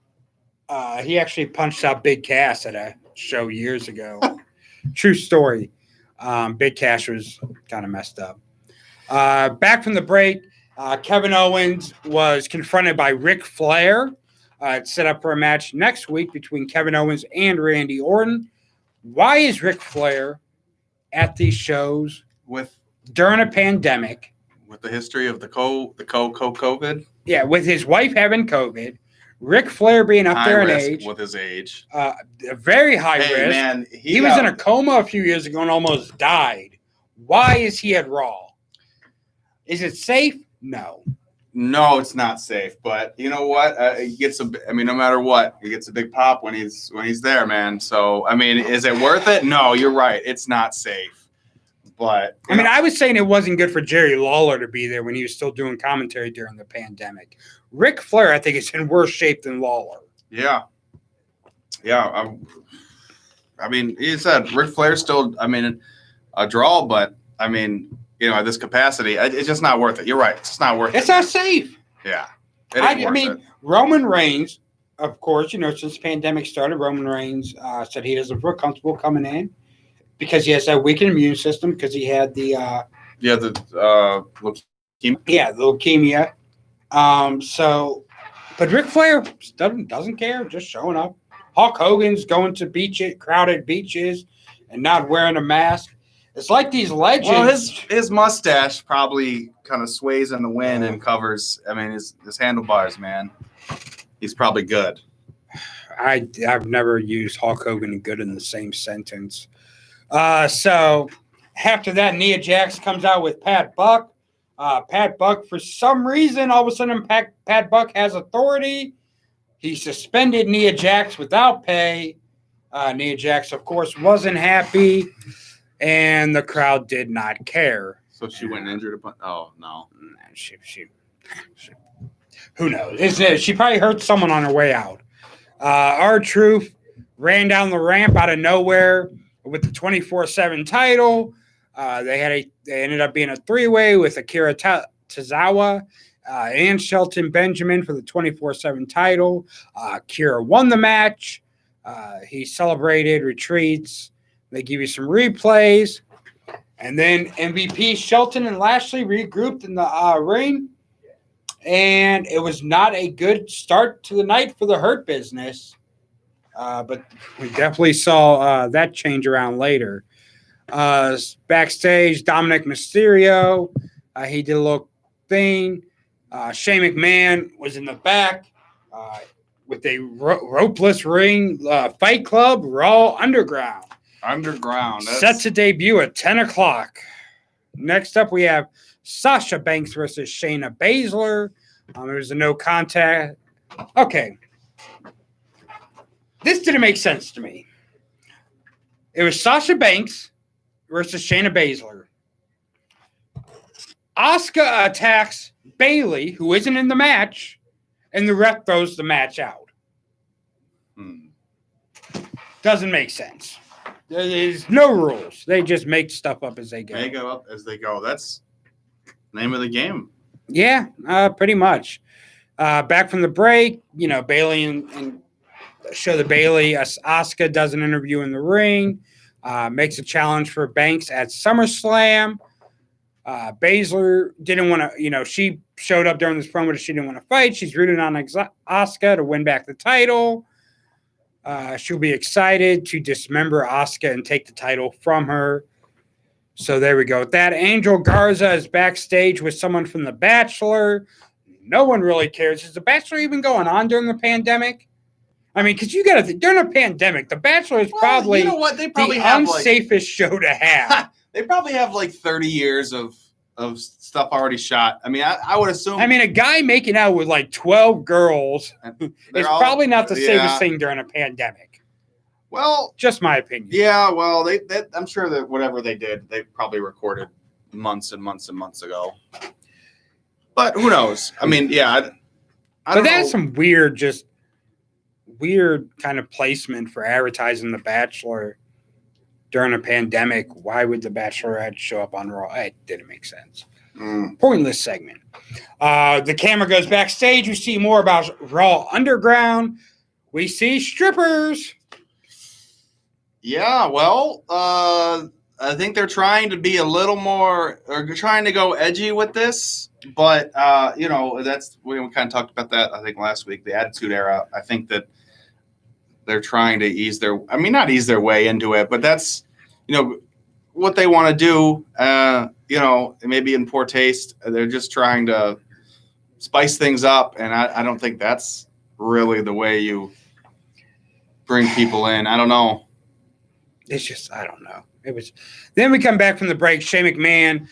he actually punched out Big Cass at a show years ago. True story. Big Cass was kind of messed up. Back from the break, Kevin Owens was confronted by Ric Flair. It's set up for a match next week between Kevin Owens and Randy Orton. Why is Ric Flair at these shows with during a pandemic? the history of the COVID, Yeah, with his wife having COVID, Ric Flair being up high there in risk age, with his age. a very high Hey risk. man, He was in a coma a few years ago and almost died. Why is he at Raw? Is it safe? No. No, it's not safe. But you know what? He gets a. I mean, no matter what, he gets a big pop when he's there, man. So I mean, is it worth it? No, you're right. It's not safe. But I mean, I was saying it wasn't good for Jerry Lawler to be there when he was still doing commentary during the pandemic. Ric Flair, I think, is in worse shape than Lawler. yeah. I mean, he said Ric Flair's still. I mean, a draw, but I mean, at this capacity, it's just not worth it. You're right. It's not worth it. It's not safe. Yeah. It ain't I worth mean, it. Roman Reigns, of course, since the pandemic started, Roman Reigns said he doesn't feel comfortable coming in because he has that weakened immune system because he had the leukemia. the leukemia. But Ric Flair doesn't care, just showing up. Hulk Hogan's going to crowded beaches and not wearing a mask. It's like these legends. Well, his mustache probably kind of sways in the wind and covers. I mean, his handlebars, man. He's probably good. I've never used Hulk Hogan and good in the same sentence. So after that, Nia Jax comes out with Pat Buck. Pat Buck, for some reason, all of a sudden, Pat Buck has authority. He suspended Nia Jax without pay. Nia Jax, of course, wasn't happy, and the crowd did not care. So she went and injured a bunch. Oh no, she who knows? She probably hurt someone on her way out. R-Truth ran down the ramp out of nowhere with the 24/7 title. They ended up being a three-way with Akira Tozawa and Shelton Benjamin for the 24/7 title. Akira won the match. He celebrated, retreats. They give you some replays. And then MVP Shelton and Lashley regrouped in the ring. And it was not a good start to the night for the Hurt Business. But we definitely saw that change around later. Backstage, Dominic Mysterio, he did a little thing. Shane McMahon was in the back with a ropeless ring fight club, Raw Underground. Set to debut at 10 o'clock. Next up, we have Sasha Banks versus Shayna Baszler. There was a no contact. Okay. This didn't make sense to me. It was Sasha Banks versus Shayna Baszler. Asuka attacks Bayley, who isn't in the match, and the ref throws the match out. Doesn't make sense. There's no rules. They just make stuff up as they go. Make it up as they go. That's the name of the game. Yeah, pretty much. Back from the break, Bayley and show the Bayley. Asuka does an interview in the ring, makes a challenge for Banks at SummerSlam. Baszler didn't want to, she showed up during this promo that she didn't want to fight. She's rooting on Asuka to win back the title. She'll be excited to dismember Asuka and take the title from her. So there we go with that. Angel Garza is backstage with someone from The Bachelor. No one really cares. Is The Bachelor even going on during the pandemic? I mean, because you got to think, during a pandemic, The Bachelor is probably They probably the have unsafest show to have. they probably have like 30 years of stuff already shot. I mean, I would assume. I mean, a guy making out with like 12 girls is probably not the safest yeah. thing during a pandemic. Well, Just my opinion. yeah. Well, I'm sure that whatever they did, they probably recorded months and months and months ago. But who knows? I mean, yeah. I But don't that's know. some weird kind of placement for advertising The Bachelor during a pandemic. Why would The Bachelorette show up on Raw? It didn't make sense. Pointless segment. The camera goes backstage. We see more about Raw Underground. We see strippers. Yeah, well, I think they're trying to be a little more, or trying to go edgy with this. But that's we kind of talked about that. I think last week, the Attitude Era. I think that they're trying to not ease their way into it, but that's what they want to do. It may be in poor taste. They're just trying to spice things up, and I don't think that's really the way you bring people in. I don't know. It's just, I don't know. It was. Then we come back from the break. Shane McMahon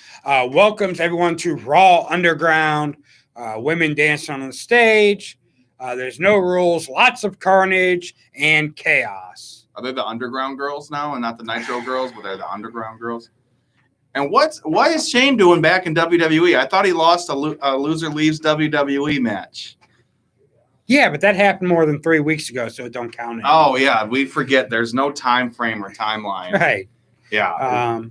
welcomes everyone to Raw Underground. Women dancing on the stage. There's no rules. Lots of carnage and chaos. Are they the Underground girls now, and not the Nitro girls, but they're the Underground girls? And what is Shane doing back in WWE? I thought he lost a loser leaves WWE match. Yeah, but that happened more than 3 weeks ago, so it don't count anymore. Oh yeah, we forget. There's no time frame or timeline. Right. Yeah.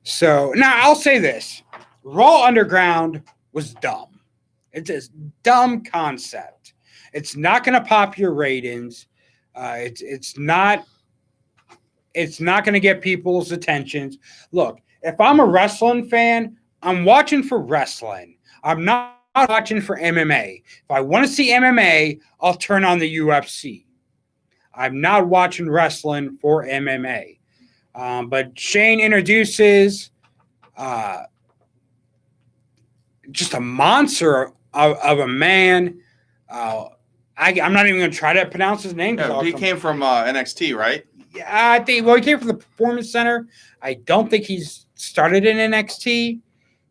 So now I'll say this: Raw Underground was dumb. It's a dumb concept. It's not going to pop your ratings. It's not going to get people's attentions. Look, if I'm a wrestling fan, I'm watching for wrestling. I'm not watching for MMA. If I want to see MMA, I'll turn on the UFC. I'm not watching wrestling for MMA. But Shane introduces just a monster of a man. I'm not even going to try to pronounce his name. Yeah, he came from NXT, right? Yeah, I think. Well, he came from the Performance Center. I don't think he's started in NXT.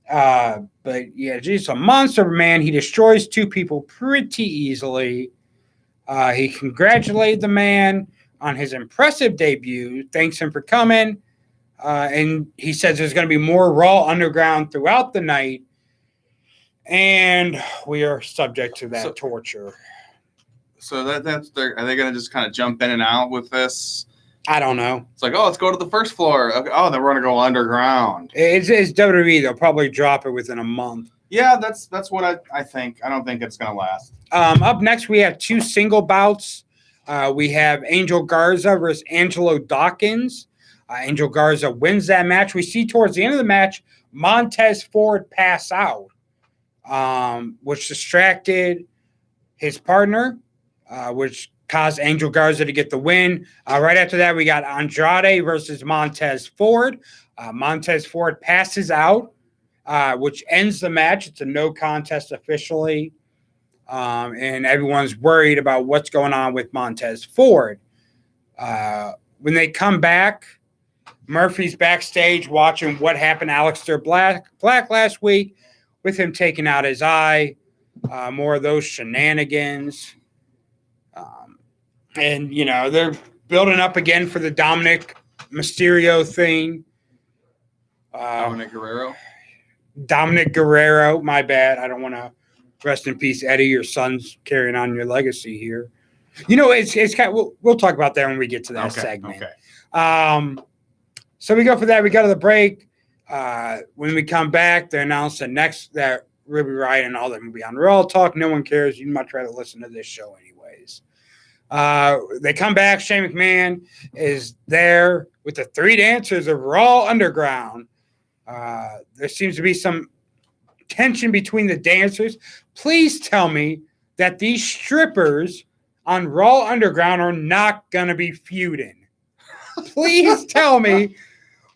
But yeah, just a monster of a man. He destroys two people pretty easily. He congratulated the man on his impressive debut. Thanks him for coming. And he says there's going to be more Raw Underground throughout the night. And we are subject to that torture. So are they going to just kind of jump in and out with this? I don't know. It's like, oh, let's go to the first floor. Okay. Oh, then we're going to go underground. It's WWE. They'll probably drop it within a month. Yeah, that's what I think. I don't think it's going to last. Up next, we have two single bouts. We have Angel Garza versus Angelo Dawkins. Angel Garza wins that match. We see towards the end of the match, Montez Ford pass out, which distracted his partner, which caused Angel Garza to get the win. Right after that, we got Andrade versus Montez Ford. Montez Ford passes out, which ends the match. It's a no contest officially. And everyone's worried about what's going on with Montez Ford. When they come back, Murphy's backstage watching what happened to Aleister Black last week with him taking out his eye. More of those shenanigans. And, they're building up again for the Dominic Mysterio thing. Dominic Guerrero, my bad. I don't want to rest in peace, Eddie. Your son's carrying on your legacy here. It's kind of, we'll talk about that when we get to that segment. Okay. So we go for that. We go to the break. When we come back, they announce that Ruby Riott and all that will be on Raw Talk. No one cares. You'd much rather listen to this show anyways. They come back. Shane McMahon is there with the three dancers of Raw Underground. There seems to be some tension between the dancers. Please tell me that these strippers on Raw Underground are not going to be feuding. Please tell me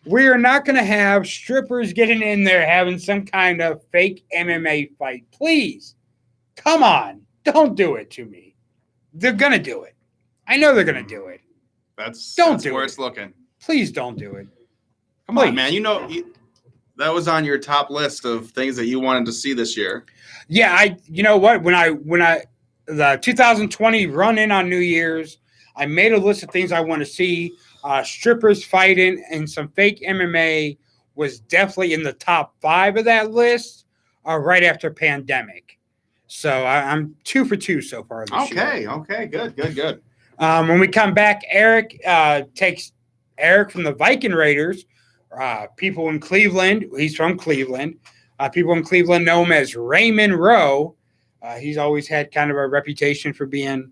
we are not going to have strippers getting in there having some kind of fake MMA fight. Please. Come on. Don't do it to me. They're going to do it. I know they're going to do it. That's do where it. it's looking. Please don't do it. Come on, man. That was on your top list of things that you wanted to see this year. Yeah, you know what? When I the 2020 run in on New Year's, I made a list of things I want to see. Strippers fighting and some fake MMA was definitely in the top 5 of that list, right after Pandemic. So I'm 2 for 2 so far this year. Okay, good. When we come back, Eric takes Eric from the Viking Raiders. People in Cleveland, he's from Cleveland. People in Cleveland know him as Raymond Rowe. He's always had kind of a reputation for being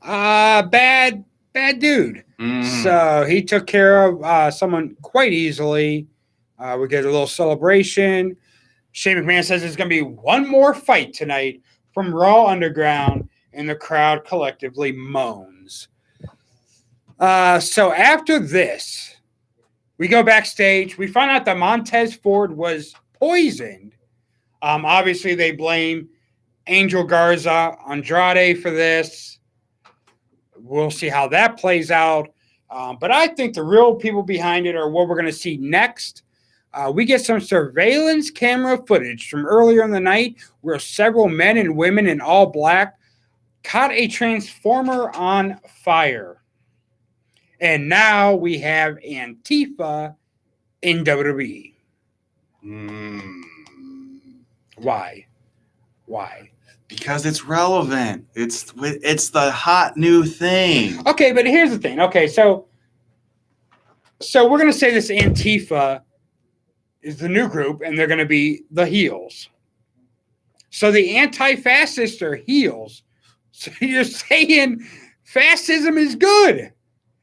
bad bad dude. Mm. So he took care of someone quite easily. We get a little celebration. Shane McMahon says there's going to be one more fight tonight from Raw Underground, and the crowd collectively moans. So after this, we go backstage. We find out that Montez Ford was poisoned. Obviously, they blame Angel Garza Andrade for this. We'll see how that plays out. But I think the real people behind it are what we're going to see next. We get some surveillance camera footage from earlier in the night where several men and women in all black caught a transformer on fire. And now we have Antifa in WWE. Mm. Why? Because it's relevant. It's the hot new thing. Okay, but here's the thing. Okay, so we're going to say this Antifa is the new group, and they're going to be the heels. So the anti-fascists are heels. So you're saying fascism is good.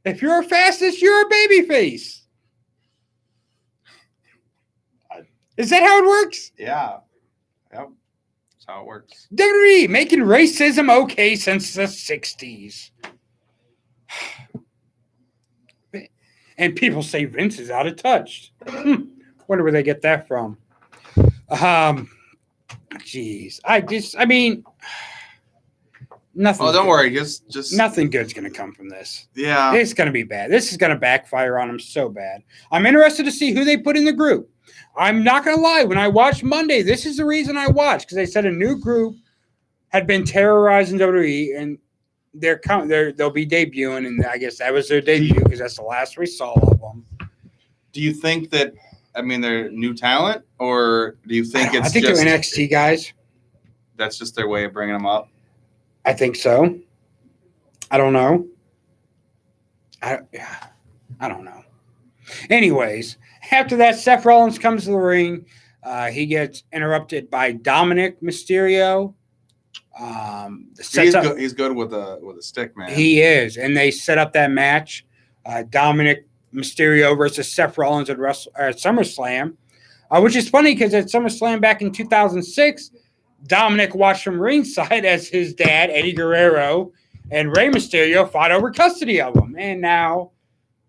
If you're a fascist, you're a babyface. Is that how it works? Yeah. Yep. That's how it works. WWE making racism okay since the 60s. And people say Vince is out of touch. Wonder where they get that from. Jeez. I mean, nothing. Oh, don't worry. Just Nothing good's going to come from this. Yeah. It's going to be bad. This is going to backfire on them so bad. I'm interested to see who they put in the group. I'm not going to lie. When I watched Monday, this is the reason I watched, because they said a new group had been terrorizing WWE, and they'll be debuting, and I guess that was their debut because that's the last we saw of them. Do you think that? I mean, they're new talent, or do you think I think they're NXT guys. That's just their way of bringing them up. I think so. I don't know. I don't know. Anyways, after that, Seth Rollins comes to the ring. He gets interrupted by Dominic Mysterio. He's good with a stick, man. He is, and they set up that match. Dominic Mysterio versus Seth Rollins at SummerSlam, which is funny because at SummerSlam back in 2006, Dominic watched from ringside as his dad, Eddie Guerrero, and Rey Mysterio fought over custody of him. And now,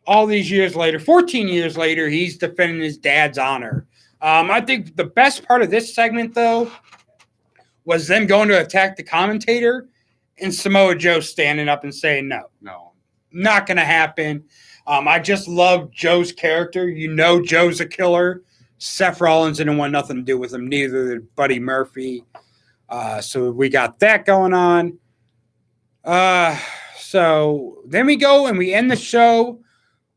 all these years later, 14 years later, he's defending his dad's honor. I think the best part of this segment, though, was them going to attack the commentator and Samoa Joe standing up and saying, no, not going to happen. I just love Joe's character. You know Joe's a killer. Seth Rollins didn't want nothing to do with him, neither did Buddy Murphy. So we got that going on. So then we go and we end the show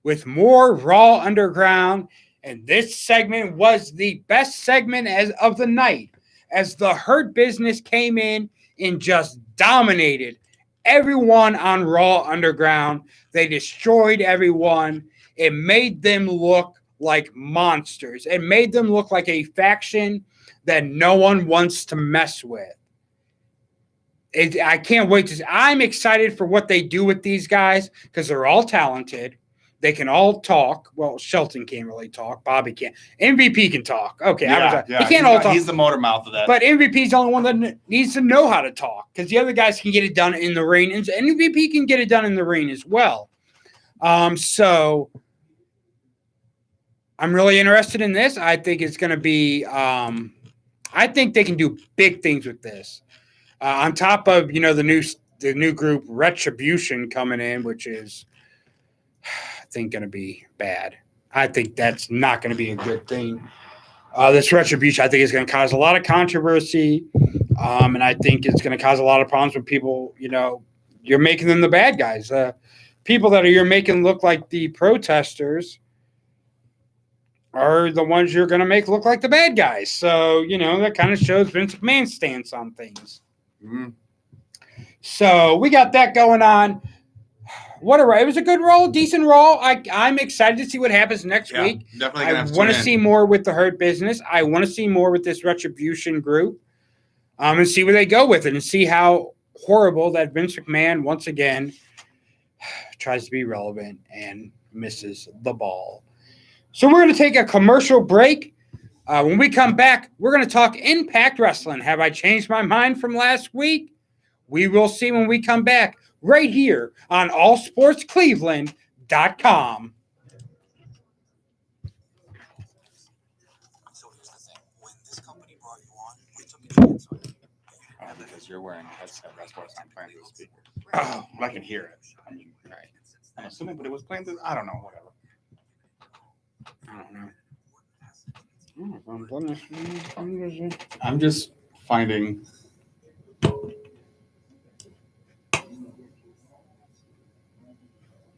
with more Raw Underground. And this segment was the best segment of the night, as the Hurt Business came in and just dominated everyone on Raw Underground. They destroyed everyone. It made them look like monsters. It made them look like a faction that no one wants to mess with. I can't wait to. I'm excited for what they do with these guys because they're all talented. They can all talk. Well, Shelton can't really talk. Bobby can't. MVP can talk. Okay, he can't all talk. He's the motor mouth of that. But MVP's the only one that needs to know how to talk because the other guys can get it done in the ring, and MVP can get it done in the ring as well. So I'm really interested in this. I think it's going to be. I think they can do big things with this. On top of the new group Retribution coming in, which is I think going to be bad. I think that's not going to be a good thing. This Retribution, I think, is going to cause a lot of controversy, and I think it's going to cause a lot of problems with people. You're making them the bad guys. People that you're making look like the protesters are the ones you're going to make look like the bad guys. So, that kind of shows Vince McMahon's stance on things. Mm-hmm. So we got that going on. It was a good roll, decent roll. I'm excited to see what happens next week. Definitely I want to see more with the Hurt Business. I want to see more with this Retribution group, and see where they go with it, and see how horrible that Vince McMahon once again tries to be relevant and misses the ball. So we're going to take a commercial break. When we come back, we're going to talk Impact Wrestling. Have I changed my mind from last week? We will see when we come back right here on allsportscleveland.com. So here's the thing. When this company brought you on, we took a chance on you. Because you're wearing a headset. That's why it's not playing through the speaker. Oh, But I can hear it. I mean, right. I'm assuming, but it was playing through. I don't know. Whatever. I don't know. Oh, I'm just finding.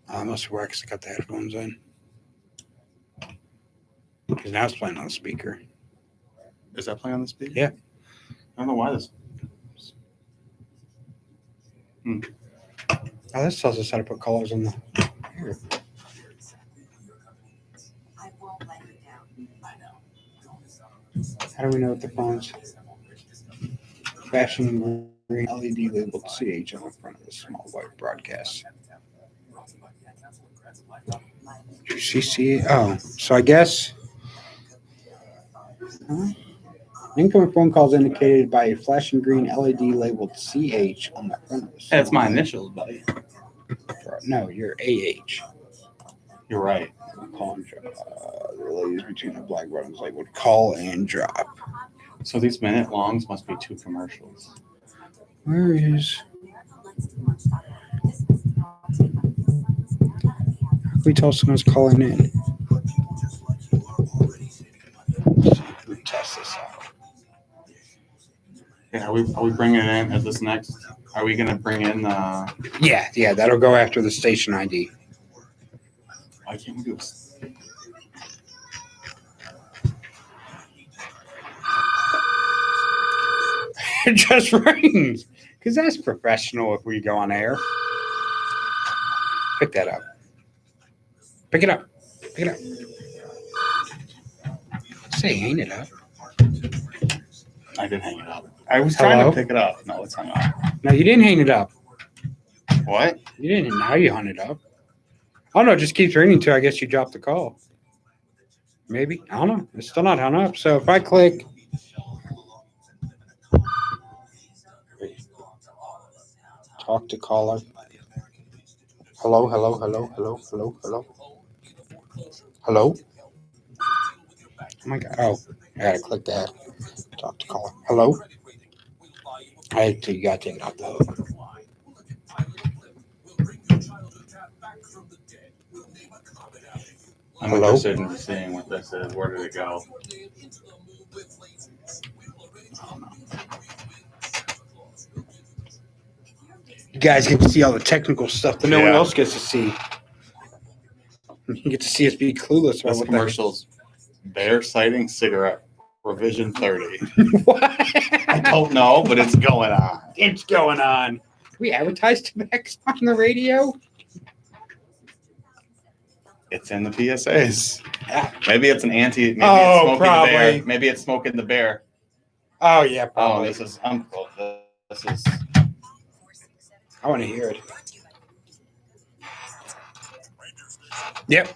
I must work because I got the headphones in. Because now it's playing on the speaker. Is that playing on the speaker? Yeah. I don't know why this. Oh, this tells us how to put colors in the. Here. I won't let you down. How do we know what the phone's? Fashion green LED labeled CH on the front of the small white broadcast. Did she see it? Oh, so I guess. Huh? Incoming phone calls indicated by a flashing green LED labeled CH on the front of the small That's my initials, buddy. No, you're AH. You're right. Call and drop. The relays between the black buttons labeled call and drop. So these minute longs must be 2 commercials. Where is? We told someone's calling in. Test this out. Yeah, are we bringing it in as this next? Are we gonna bring in the? Yeah, that'll go after the station ID. Why can't we do this? It just rings because that's professional. If we go on air, pick that up. Pick it up. Pick it up. Say, hang it up. I did hang it up. I was trying Hello? to pick it up. No, it's hung up. No, you didn't hang it up. What? You didn't. Now you hung it up. Oh no, it just keeps ringing till I guess you dropped the call. Maybe. I don't know. It's still not hung up. So if I click. Talk to caller. Hello. Hello. Oh my God. Oh, I gotta click that. Talk to caller. Hello. You gotta take it off the hook. I'm Hello? interested in seeing what this is. Where did it go? You guys get to see all the technical stuff that no one Yeah. else gets to see. You get to see us be clueless about This what commercials. Bear sighting cigarette revision 30. What? I don't know, but it's going on. It's going on. We advertise tobacco on the radio. It's in the PSAs. Yeah. Maybe it's an anti. Maybe Oh, it's smoking probably. the bear. Maybe it's smoking the bear. Oh yeah, Oh, probably. this is uncle. This is. I want to hear it. Yep.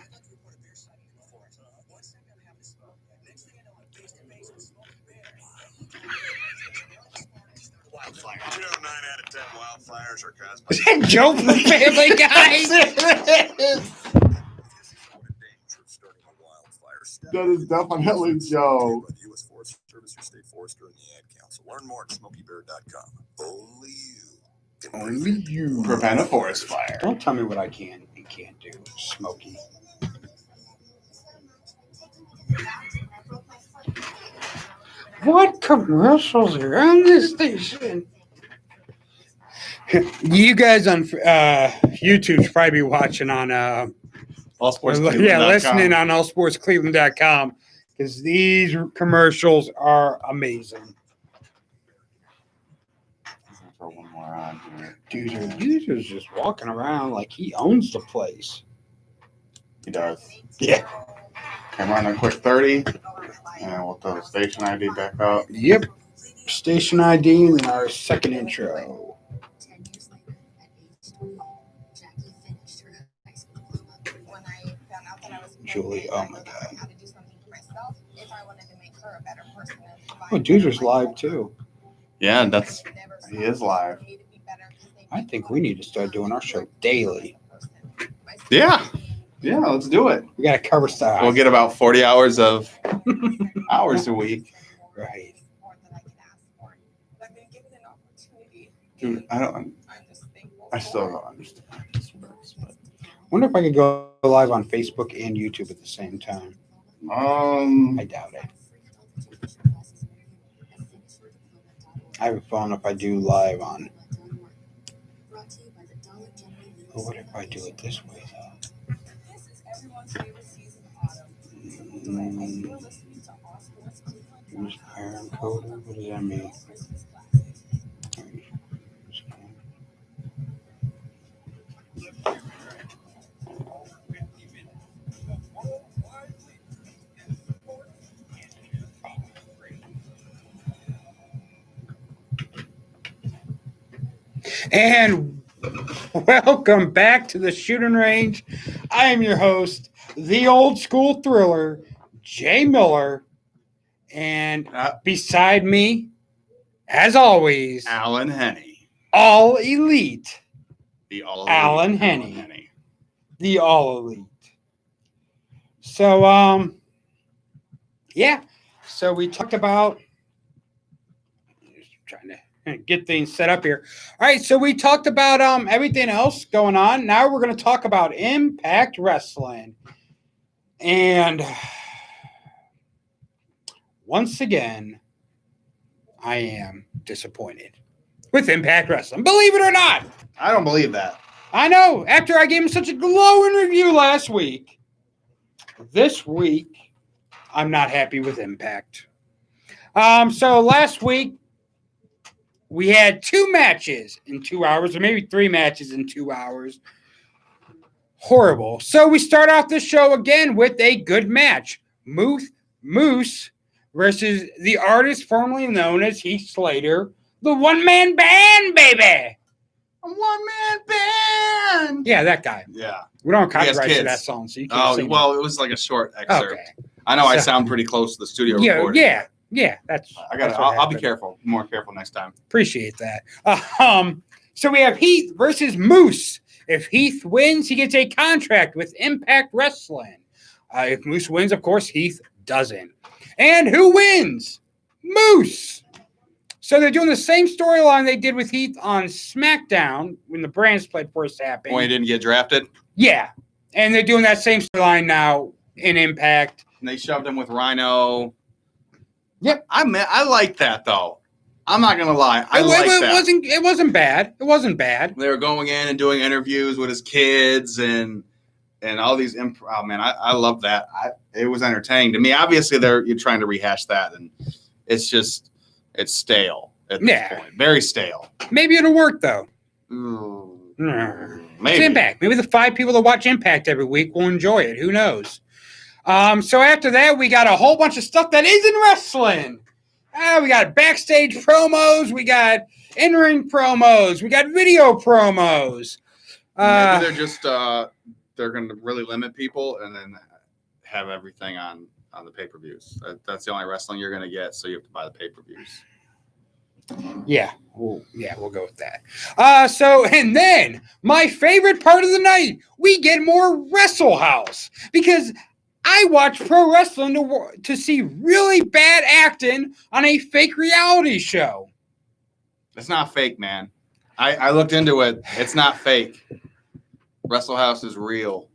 Wildfire. 9 out of 10 wildfires are caused by Is that Joe from Family Guy? That is definitely Joe. The U.S. Forest Service, your state forester, and the Ad Council. Learn more at SmokeyBear.com. Only you. Only you. Prevent a forest fire. Don't tell me what I can and can't do, Smokey. What commercials are on this station? You guys on YouTube should probably be watching on listening on allsportscleveland.com because these commercials are amazing. Throw one more on here. Dude's just walking around like he owns the place. He does. Yeah. Okay, run a quick 30, and we'll throw the station ID back up. Yep. Station ID and then our second intro. 10 years later, at age 20, Jackie finished Julie, oh my God. Oh, Juju's live too. Yeah, he is live. I think we need to start doing our show daily. Yeah, let's do it. We got to cover stuff. We'll get about 40 hours of hours a week. Right. Dude, I still don't understand this works, but Wonder if I could go live on Facebook and YouTube at the same time. I doubt it. I have a phone if I do live on. But what if I do it this way though? Use parent code. What does that mean? And welcome back to the shooting range. I am your host, the old school thriller, Jay Miller. And beside me, as always, Alan Henney. all elite, The all Alan Henney. The all elite. So, yeah. So we talked about, just trying to get things set up here. All right, so we talked about everything else going on. Now we're going to talk about Impact Wrestling. And once again, I am disappointed with Impact Wrestling. Believe it or not. I don't believe that. I know. After I gave him such a glowing review last week, this week, I'm not happy with Impact. So last week, we had 2 matches in 2 hours, or maybe 3 matches in 2 hours. Horrible. So we start off the show again with a good match. Moose versus the artist formerly known as Heath Slater, the one-man band, baby. A one-man band. Yeah, that guy. Yeah. We don't have He has copyright to kids. that song, so you can't sing Well, it was like a short it. excerpt. Okay. I know I So- sound pretty close to the studio recording. Yeah. That's. I got. that's what I'll be happened. careful. More careful next time. Appreciate that. So we have Heath versus Moose. If Heath wins, he gets a contract with Impact Wrestling. If Moose wins, of course, Heath doesn't. And who wins? Moose. So they're doing the same storyline they did with Heath on SmackDown when the brand split first happened. When he didn't get drafted, Yeah. And they're doing that same storyline now in Impact. and they shoved him with Rhino. Yep. I like that though. I'm not gonna lie. I like that. It wasn't bad. It wasn't bad. They were going in and doing interviews with his kids and all these. Oh man, I love that. It was entertaining to me. Obviously, you're trying to rehash that, and it's stale at this point. Very stale. Maybe it'll work though. Maybe. It's Impact. Maybe the 5 people that watch Impact every week will enjoy it. Who knows? So after that, we got a whole bunch of stuff that isn't wrestling. We got backstage promos. We got in-ring promos. We got video promos. Maybe they're just they're going to really limit people and then have everything on the pay-per-views. That's the only wrestling you're going to get, so you have to buy the pay-per-views. Yeah, we'll go with that. And then my favorite part of the night, we get more Wrestle House because I watch pro wrestling to see really bad acting on a fake reality show. It's not fake, man. I looked into it. It's not fake. Wrestle House is real.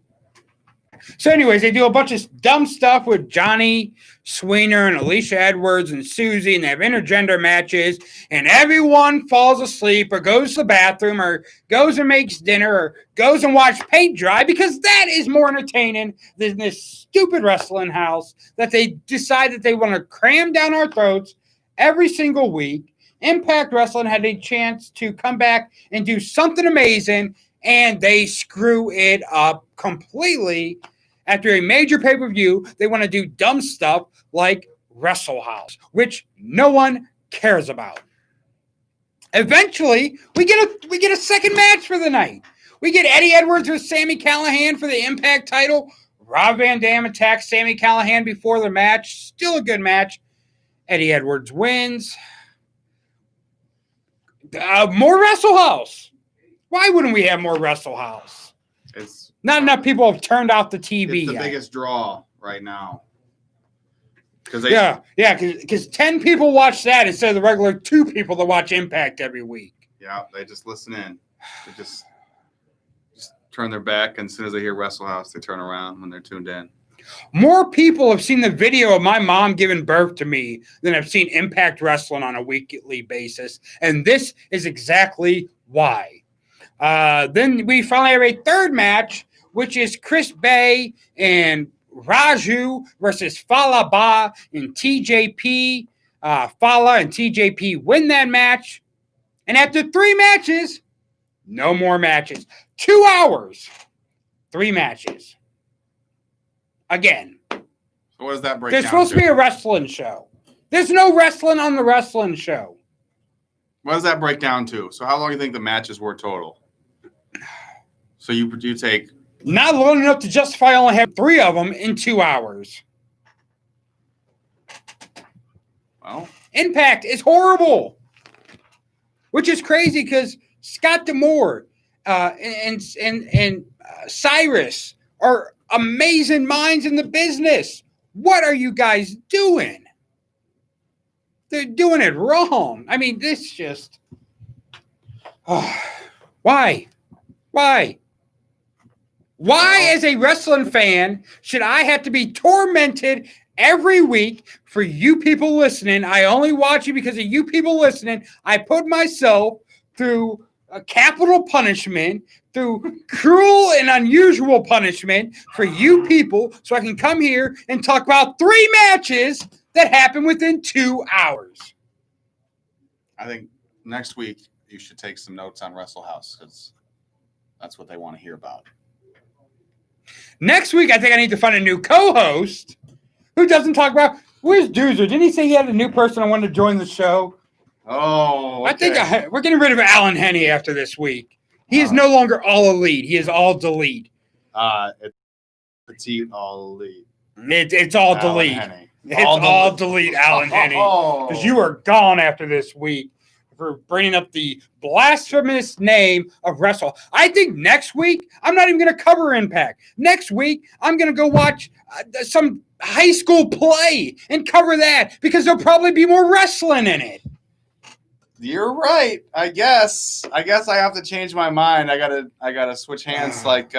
So anyways, they do a bunch of dumb stuff with Johnny Sweener and Alicia Edwards and Susie, and they have intergender matches, and everyone falls asleep or goes to the bathroom or goes and makes dinner or goes and watches paint dry because that is more entertaining than this stupid wrestling house that they decide that they want to cram down our throats every single week. Impact Wrestling had a chance to come back and do something amazing, and they screw it up completely. After a major pay-per-view, they want to do dumb stuff like Wrestle House, which no one cares about. Eventually, we get a second match for the night. We get Eddie Edwards with Sami Callihan for the Impact title Rob Van Dam attacks Sami Callihan before the match. Still a good match. Eddie Edwards wins. More Wrestle House. Why wouldn't we have more Wrestle House? It's Not enough people have turned off the TV it's the yet. biggest draw right now. Because Because 10 people watch that instead of the regular 2 people that watch Impact every week. yeah, they just listen in. They just turn their back, and as soon as they hear Wrestle House, they turn around when they're tuned in. More people have seen the video of my mom giving birth to me than have seen Impact Wrestling on a weekly basis. And this is exactly why. Then we finally have a third match, which is Chris Bay and Raju versus Falaba and TJP. Fala and TJP win that match. And after 3 matches, no more matches. 2 hours, 3 matches. Again, So what does that break there's down supposed to be a wrestling show. There's no wrestling on the wrestling show. What does that break down to? So how long do you think the matches were total? So you take Not long enough to justify only have 3 of them in 2 hours. well, Impact is horrible, which is crazy because Scott D'Amore and Cyrus are amazing minds in the business. What are you guys doing? They're doing it wrong. I mean, this just why? Why, as a wrestling fan, should I have to be tormented every week for you people listening? I only watch it because of you people listening. I put myself through a capital punishment, through cruel and unusual punishment for you people so I can come here and talk about 3 matches that happened within 2 hours. I think next week you should take some notes on Wrestle House because that's what they want to hear about. Next week, I think I need to find a new co-host who doesn't talk about. Where's Doozer? Didn't he say he had a new person I wanted to join the show? Oh, I think we're getting rid of Alan Henney after this week. He is no longer all elite. He is all delete. It's petite all elite. It's all Alan delete. Henney. It's all delete, Alan Henney. Because you are gone after this week for bringing up the blasphemous name of Wrestle. I think next week, I'm not even going to cover Impact. Next week, I'm going to go watch some high school play and cover that because there'll probably be more wrestling in it. You're right. I guess I have to change my mind. I gotta switch hands like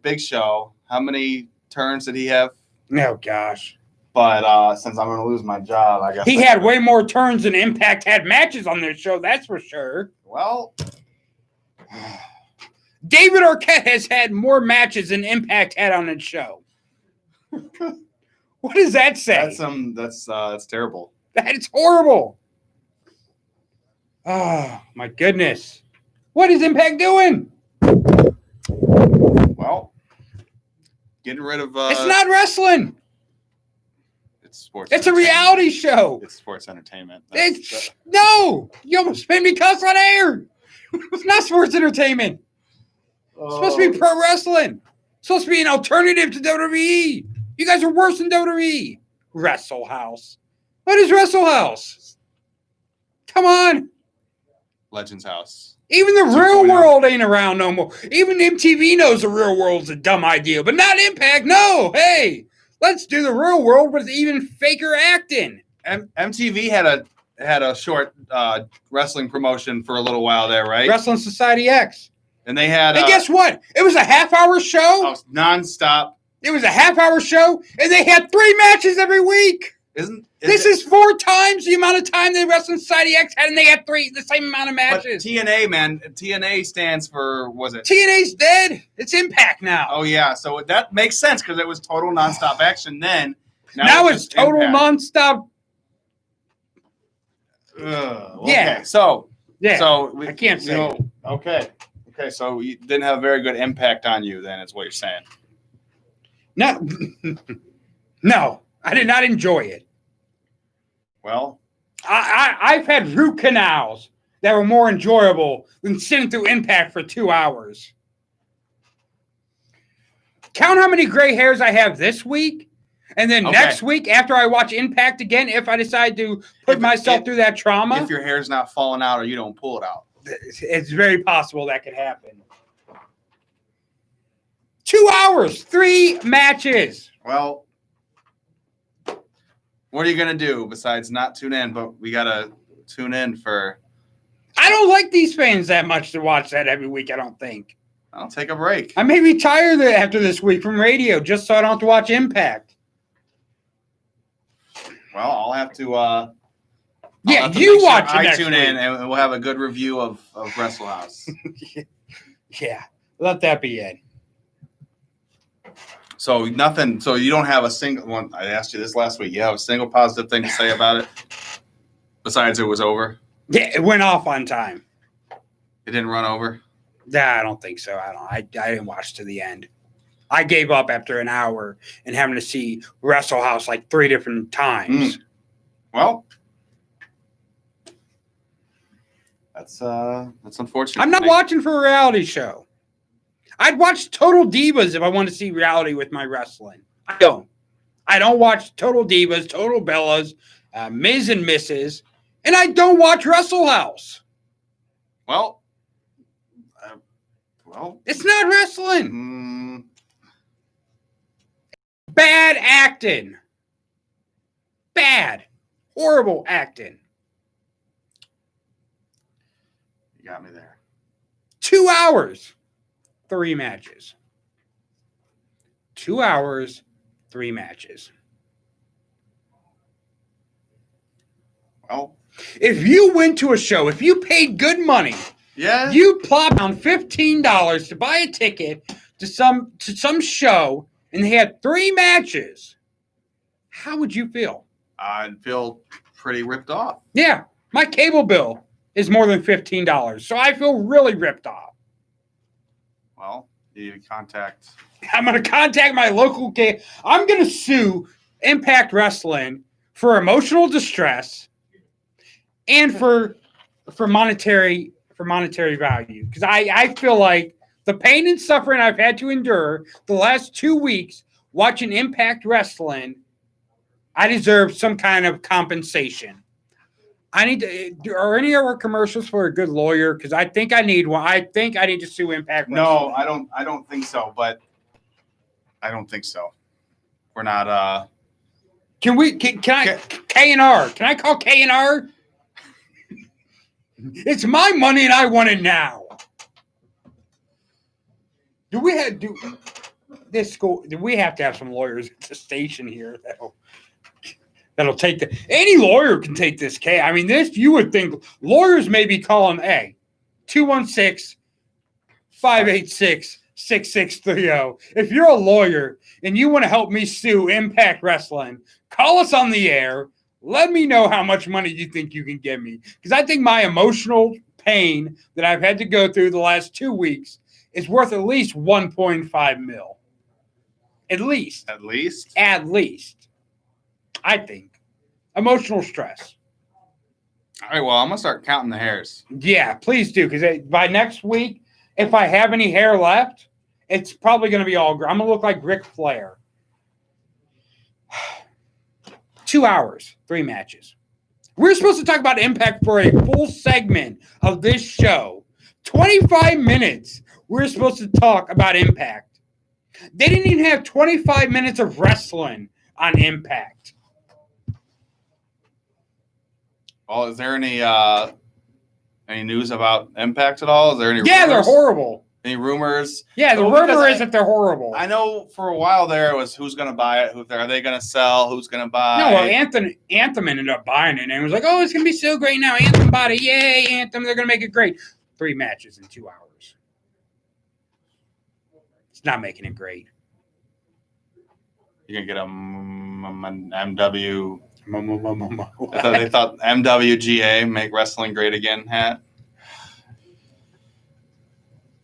Big Show. How many turns did he have? Oh, gosh. But since I'm gonna lose my job, I guess He had way more turns than Impact had matches on their show, that's for sure. Well, David Arquette has had more matches than Impact had on its show. What does that say? that's terrible. That's horrible. Oh, my goodness. What is Impact doing? Well, getting rid of It's not wrestling. it's sports. It's a reality show. It's sports entertainment. No. You almost made me cuss on air. It's not sports entertainment. It's supposed to be pro wrestling. It's supposed to be an alternative to WWE. You guys are worse than WWE. Wrestle House. What is Wrestle House? Come on. Legends House. Even the 2.0. real world ain't around no more. Even MTV knows the real world's a dumb idea, but not Impact. No. Hey, let's do the real world with even faker acting. MTV had a short wrestling promotion for a little while there, right? Wrestling Society X. And they had And guess what? It was a half-hour show. nonstop. It was a half-hour show, and they had 3 matches every week. This is 4 times the amount of time the Wrestling Society X had, and they had the same amount of But matches. TNA, man, TNA stands for, was it? TNA's dead. It's Impact now. Oh, yeah. So that makes sense because it was total nonstop action then. Now it's just total Impact. nonstop. Okay. Yeah. So I can't say. Okay. Okay. So you didn't have a very good impact on you then, is what you're saying. No. No, I did not enjoy it. Well, I've had root canals that were more enjoyable than sitting through Impact for 2 hours. Count how many gray hairs I have this week, and then Okay. next week after I watch Impact again, if I decide to put myself through that trauma, If your hair's not falling out or you don't pull it out. it's very possible that could happen. 2 hours, 3 matches. Well, what are you going to do besides not tune in? But we got to tune in for. I don't like these fans that much to watch that every week, I don't think. I'll take a break. I may be tired after this week from radio just so I don't have to watch Impact. Well, I'll have to. Yeah, I'll have to you make sure watch it I next tune week. in and we'll have a good review of Wrestle House. Yeah, let that be it. So nothing. So you don't have a single one. I asked you this last week. You have a single positive thing to say about it, besides it was over. Yeah, it went off on time. It didn't run over. Nah, I don't think so. I didn't watch to the end. I gave up after an hour and having to see Wrestle House like 3 different times. Well, that's unfortunate. I'm not watching for a reality show. I'd watch Total Divas if I want to see reality with my wrestling. I don't. I don't watch Total Divas, Total Bellas, Miz and Mrs., and I don't watch Wrestle House. Well, It's not wrestling. Bad acting. Bad. Horrible acting. you got me there. 2 hours, 3 matches. 2 hours, 3 matches. Well, If you went to a show, if you paid good money, yeah. you plop down $15 to buy a ticket to some show, and they had 3 matches, how would you feel? I'd feel pretty ripped off. Yeah, my cable bill is more than $15, so I feel really ripped off. Well, you contact. I'm going to contact my local I'm going to sue Impact Wrestling for emotional distress and for monetary value, because I feel like the pain and suffering I've had to endure the last 2 weeks watching Impact Wrestling, I deserve some kind of compensation. I need to. Are any of our commercials for a good lawyer? Because I think I need one. I think I need to sue Impact Wrestling. No, I don't think so. But I don't think so. We're not. Can I K&R? Can I call K&R? It's my money and I want it now. Do we have to have some lawyers at the station here that'll take any lawyer can take this case. I mean, this, you would think lawyers may be calling 216-586-6630. If you're a lawyer and you want to help me sue Impact Wrestling, call us on the air. Let me know how much money you think you can give me. Because I think my emotional pain that I've had to go through the last 2 weeks is worth at least 1.5 mil. At least. At least. I think. Emotional stress. All right. Well, I'm gonna start counting the hairs. Yeah, please do. Because by next week, if I have any hair left, it's probably going to be all. I'm going to look like Ric Flair. 2 hours, 3 matches. We're supposed to talk about Impact for a full segment of this show. 25 minutes. We're supposed to talk about Impact. They didn't even have 25 minutes of wrestling on Impact. Well, is there any news about Impact at all? Is there any? Yeah, rumors? they're horrible. Any rumors? Yeah, the Well, rumor because is that they're horrible. I know for a while there it was who's going to buy it, are they going to sell, who's going to buy. No, well, Anthem ended up buying it, and it was like, oh, it's going to be so great now. Anthem bought it. Yay, Anthem. They're going to make it great. 3 matches in 2 hours. It's not making it great. You're going to get an MW. I They thought MWGA, make wrestling great again, hat.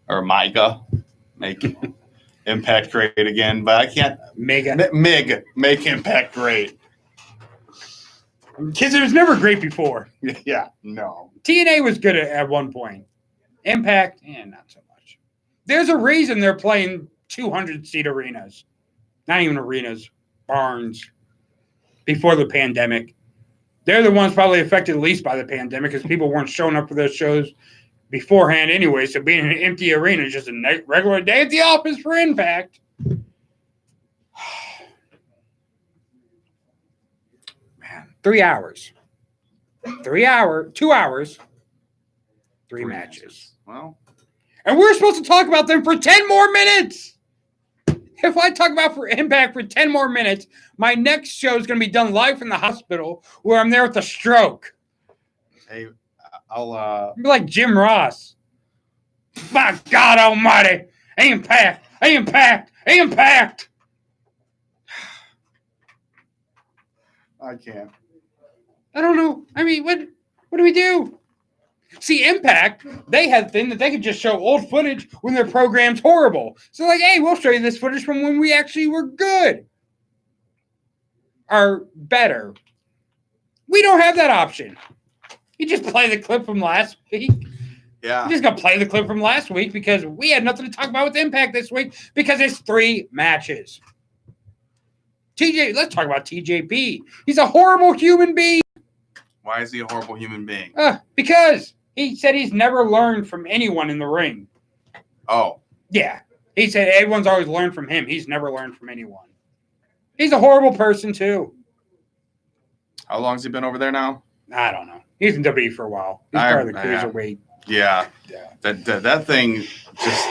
Or Micah, make Impact great again. But I can't. MIG, make Impact great. Because it was never great before. Yeah, no. TNA was good at one point. Impact, not so much. There's a reason they're playing 200-seat arenas. Not even arenas, barns. Before the pandemic. They're the ones probably affected least by the pandemic because people weren't showing up for their shows beforehand anyway. So being in an empty arena is just a regular day at the office for Impact. Man, 3 hours. 2 hours, three matches. Well, And we're supposed to talk about them for 10 more minutes. If I talk about for Impact for 10 more minutes, my next show is going to be done live from the hospital where I'm there with a stroke. hey, I'll I'll be like Jim Ross. My God almighty. Impact. I can't. I don't know. I mean, what do we do? See, Impact, they had a thing that they could just show old footage when their program's horrible. So like, hey, we'll show you this footage from when we actually were good. Or better. We don't have that option. You just play the clip from last week. Yeah. I'm just going to play the clip from last week because we had nothing to talk about with Impact this week because it's 3 matches. Let's talk about TJP. He's a horrible human being. Why is he a horrible human being? Because he said he's never learned from anyone in the ring. Oh, Yeah. He said everyone's always learned from him. He's never learned from anyone. He's a horrible person, too. how long has he been over there now? I don't know. He's in WWE for a while. He's part of the cruiserweight. Yeah. That thing just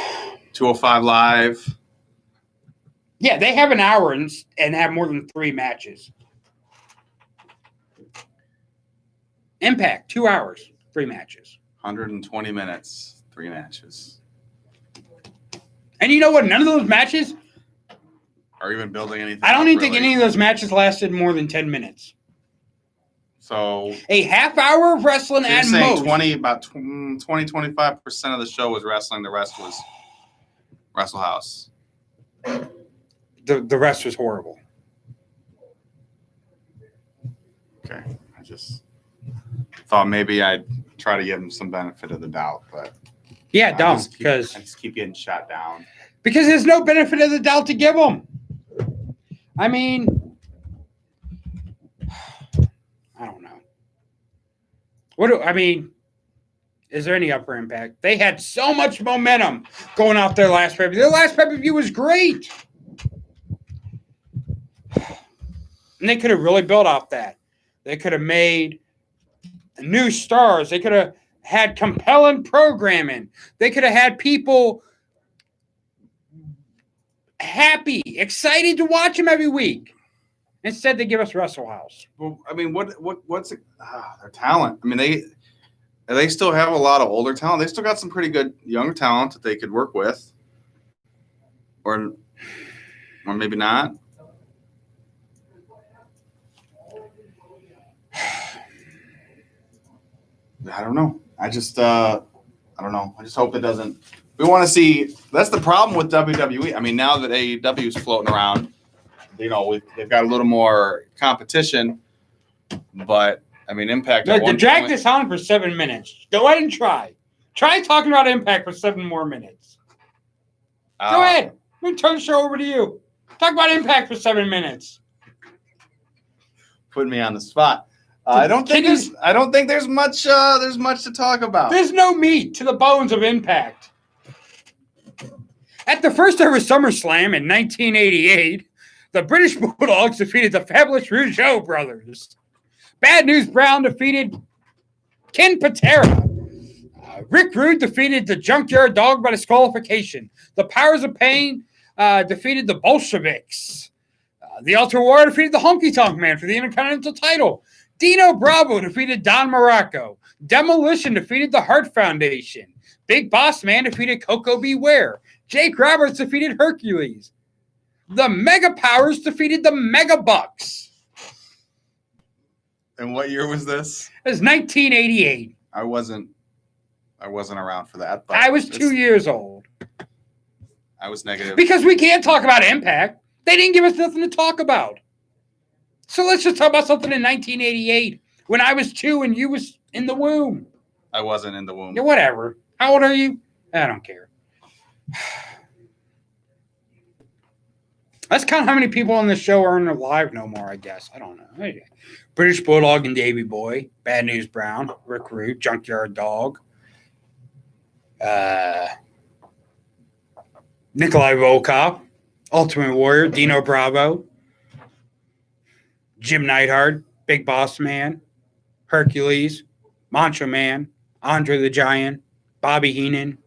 205 Live. Yeah, they have an hour and have more than 3 matches. Impact, 2 hours, 3 matches. 120 minutes, 3 matches. And you know what? None of those matches, Are even building anything? I don't up, even think really. any of those matches lasted more than 10 minutes. So A half hour of wrestling you're at saying most. about 20-25% of the show was wrestling. The rest was Wrestle House. The rest was horrible. Okay. I just thought maybe I'd try to give him some benefit of the doubt, but Yeah, I don't, just because keep getting shot down. there's no benefit of the doubt to give them. I mean, I don't know. Is there any upper Impact? They had so much momentum going off their last pay-per-view. Their last pay-per-view was great. And they could have really built off that. They could have made new stars. They could have had compelling programming. They could have had people happy, excited to watch them every week. Instead, they give us Wrestle House. Well, I mean, what's it? Their talent. I mean, they still have a lot of older talent. They still got some pretty good younger talent that they could work with, or maybe not. I don't know. I don't know. I just hope it doesn't. We want to see. That's the problem with WWE. I mean, now that AEW is floating around, they've got a little more competition. But I mean, Impact. Look, to drag this on for 7 minutes. Go ahead and try. Try talking about Impact for 7 more minutes. Go ahead. I'm going to turn the show over to you. Talk about Impact for 7 minutes. Putting me on the spot. I don't think there's much to talk about. There's no meat to the bones of Impact. At the first ever SummerSlam in 1988, the British Bulldogs defeated the Fabulous Rougeau brothers. Bad News Brown defeated Ken Patera. Rick Rude defeated the Junkyard Dog by disqualification. The Powers of Pain defeated the Bolsheviks. The Ultra War defeated the Honky Tonk Man for the Intercontinental title. Dino Bravo defeated Don Morocco. Demolition defeated the Hart Foundation. Big Boss Man defeated Coco Beware. Jake Roberts defeated Hercules. The Mega Powers defeated the Mega Bucks. And what year was this? It was 1988. I wasn't around for that. But I was 2 years old. I was negative. Because we can't talk about Impact. They didn't give us nothing to talk about. So let's just talk about something in 1988 when I was 2 and you was in the womb. I wasn't in the womb. Yeah, whatever. How old are you? I don't care. Let's count how many people on this show aren't alive no more, I guess. I don't know. Hey, British Bulldog and Davy Boy, Bad News Brown, Rick Rude, Junkyard Dog, Nikolai Volkov, Ultimate Warrior, Dino Bravo, Jim Neidhart, Big Boss Man, Hercules, Macho Man, Andre the Giant, Bobby Heenan,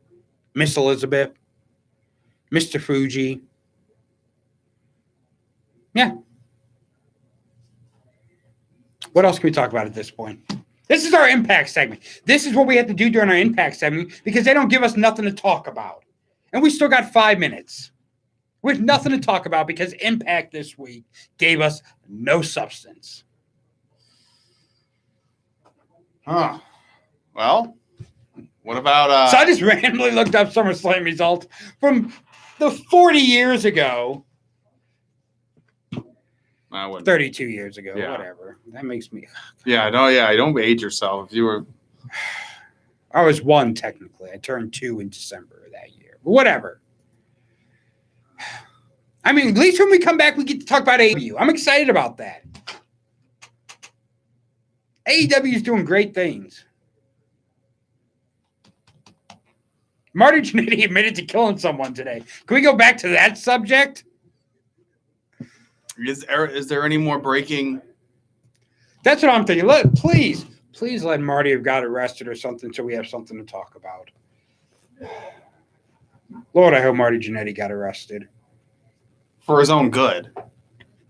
Miss Elizabeth, Mr. Fuji. Yeah. What else can we talk about at this point? This is our Impact segment. This is what we have to do during our Impact segment because they don't give us nothing to talk about. And we still got 5 minutes with nothing to talk about because Impact this week gave us no substance. Huh. Well, what about So I just randomly looked up SummerSlam results from the 40 years ago. I wouldn't. 32 years ago, Yeah. whatever. That makes me. Yeah, no, yeah. Don't age yourself. If you were, I was 1 technically. I turned 2 in December of that year. But whatever. I mean, at least when we come back, we get to talk about AEW. I'm excited about that. AEW is doing great things. Marty Jannetty admitted to killing someone today. Can we go back to that subject? is there any more breaking? That's what I'm thinking. Please let Marty have got arrested or something so we have something to talk about. Lord, I hope Marty Jannetty got arrested. For his own good.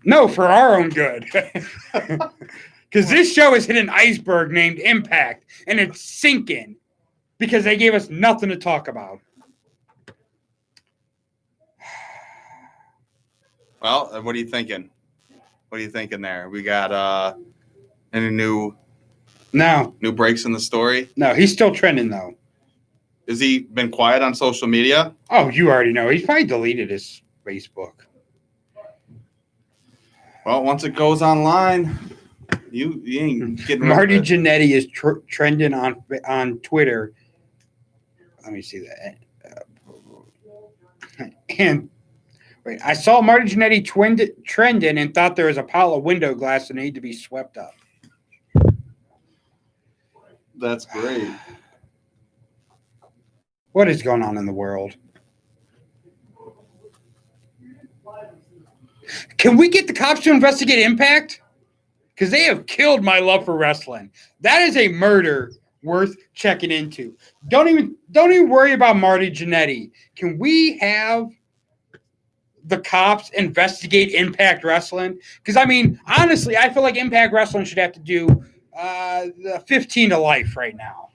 No, for our own good. Because this show has hit an iceberg named Impact, and it's sinking because they gave us nothing to talk about. Well, what are you thinking? What are you thinking there? We got any new breaks in the story? No, he's still trending, though. Has he been quiet on social media? Oh, you already know. He's probably deleted his Facebook. Well, once it goes online, you ain't getting rid of Marty it. Jannetty is trending on Twitter. Let me see that. And wait, I saw Marty Jannetty trending and thought there was a pile of window glass that needed to be swept up. That's great. What is going on in the world? Can we get the cops to investigate Impact? Because they have killed my love for wrestling. That is a murder worth checking into. Don't even worry about Marty Jannetty. Can we have the cops investigate Impact Wrestling? Because, I mean, honestly, I feel like Impact Wrestling should have to do the 15 to life right now.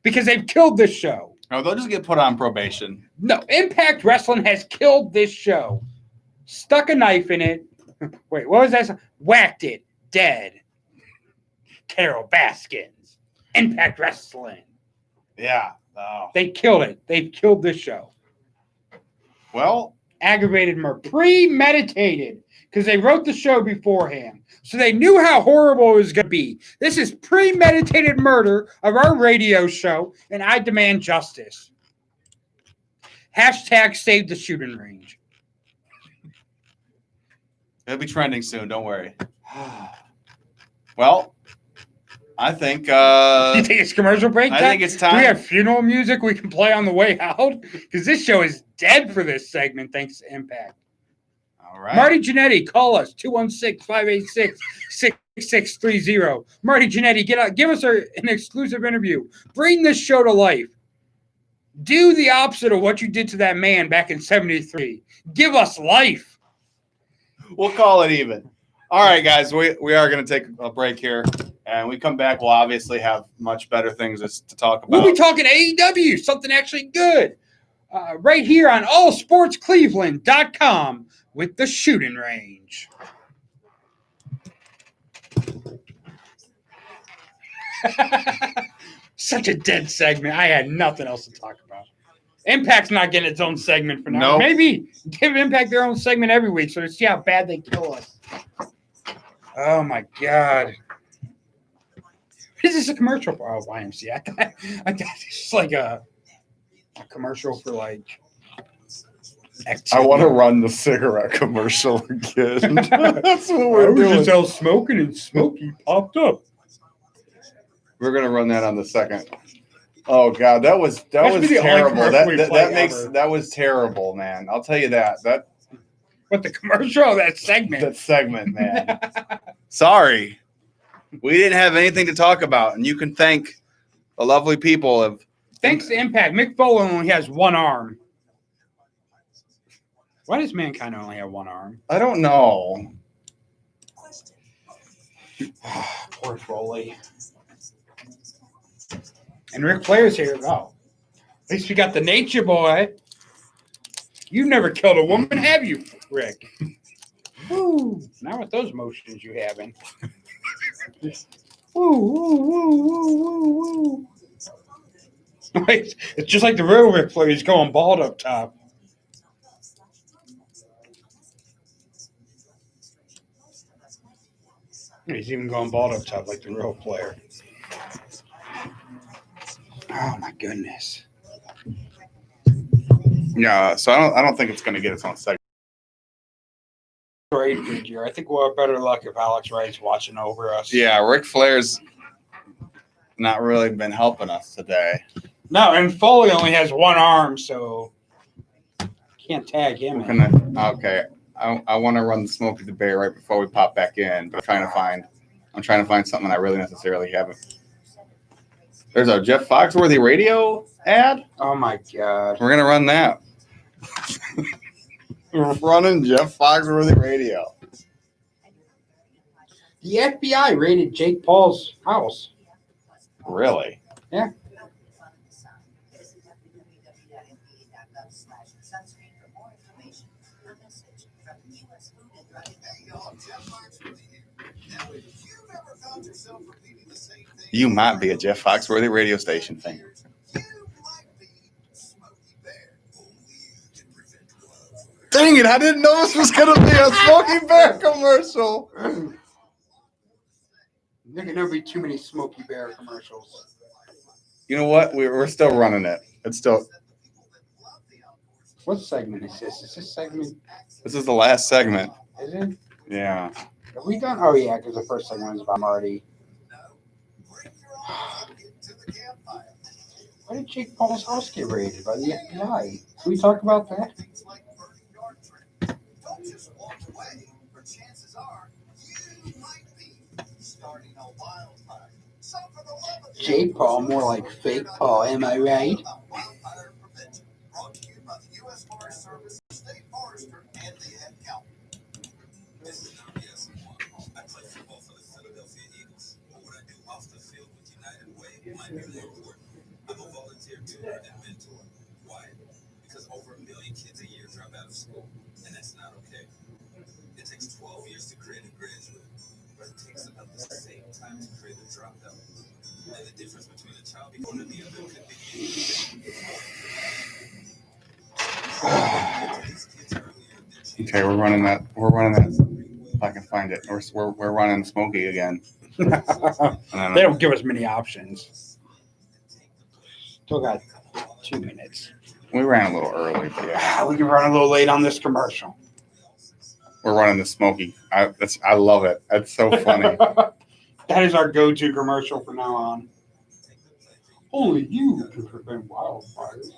Because they've killed this show. No, they'll just get put on probation. No, Impact Wrestling has killed this show. Stuck a knife in it. Wait, what was that? Whacked it. Dead. Carol Baskins. Impact Wrestling. Yeah. Oh. They killed it. They've killed this show. Well, Aggravated murder. Premeditated. Because they wrote the show beforehand. So they knew how horrible it was going to be. This is premeditated murder of our radio show, and I demand justice. Hashtag save the shooting range. it'll be trending soon. Don't worry. Well, I think You think it's commercial break time? I think it's Do we time. have funeral music we can play on the way out? Because this show is dead for this segment, thanks to Impact. All right. Marty Jannetty, call us, 216-586-6630. Marty Jannetty, give us an exclusive interview. Bring this show to life. Do the opposite of what you did to that man back in 73. Give us life. We'll call it even. All right, guys, we are going to take a break here. And when we come back, we'll obviously have much better things to talk about. We'll be talking AEW, something actually good. Right here on allsportscleveland.com with the shooting range. Such a dead segment. I had nothing else to talk about. Impact's not getting its own segment for now. Nope. Maybe give Impact their own segment every week so to see how bad they kill us. Oh, my God. Is this a commercial for YMCA? I thought it's like a commercial for like I want to run the cigarette commercial again. That's what I we're was doing. just out smoking and Smokey popped up. We're gonna run that on the second. Oh god, that was Must be the only terrible. commercial That we that, play that makes ever. that was terrible, man. I'll tell you that. But the commercial of that segment. That segment, man. Sorry, we didn't have anything to talk about, and you can thank the lovely people of. Thanks to Impact, Mick Foley only has one arm. Why does Mankind only have one arm? I don't know. Poor Foley. And Ric Flair's here. Oh, at least we got the Nature Boy. You've never killed a woman, have you, Rick? Woo! Not with those motions you having. Woo, woo, woo, woo, woo, woo. It's just like the real Ric Flair. He's going bald up top. He's even going bald up top like the real player. Oh my goodness. Yeah, so I don't think it's gonna get its own segment. Great good year. I think we'll have better luck if Alex Wright's watching over us. Yeah, Ric Flair's not really been helping us today. No, and Foley only has one arm, so can't tag him in. Okay, I want to run the Smokey the Bear right before we pop back in, but I'm trying to find something I really necessarily haven't. There's a Jeff Foxworthy radio ad. Oh my god. We're gonna run that. We're running Jeff Foxworthy radio. The FBI raided Jake Paul's house. Really? Yeah. You might be a Jeff Foxworthy radio station fan. Dang it, I didn't know this was going to be a Smokey Bear commercial. There can never be too many Smokey Bear commercials. You know what? We're still running it. It's still. What segment is this? Is this segment? This is the last segment. Is it? Yeah. Have we done? Oh yeah, because the first segment was about Marty. Why did Jake Paul's house get raided by the FBI? Can we talk about that? Jake Paul, more like fake Paul, am I right? I'm a volunteer tutor and mentor. Why? Because over 1 million kids a year drop out of school, and that's not okay. It takes 12 years to create a graduate, but it takes about the same time to create a dropout. And the difference between a child becoming the other could be. Okay, we're running that. If I can find it, we're running Smokey again. They don't give us many options. Still got 2 minutes. We ran a little early, but yeah, We can run a little late on this commercial. we're running the Smokey. I love it. That's so funny. That is our go-to commercial from now on. Only you can prevent wildfires.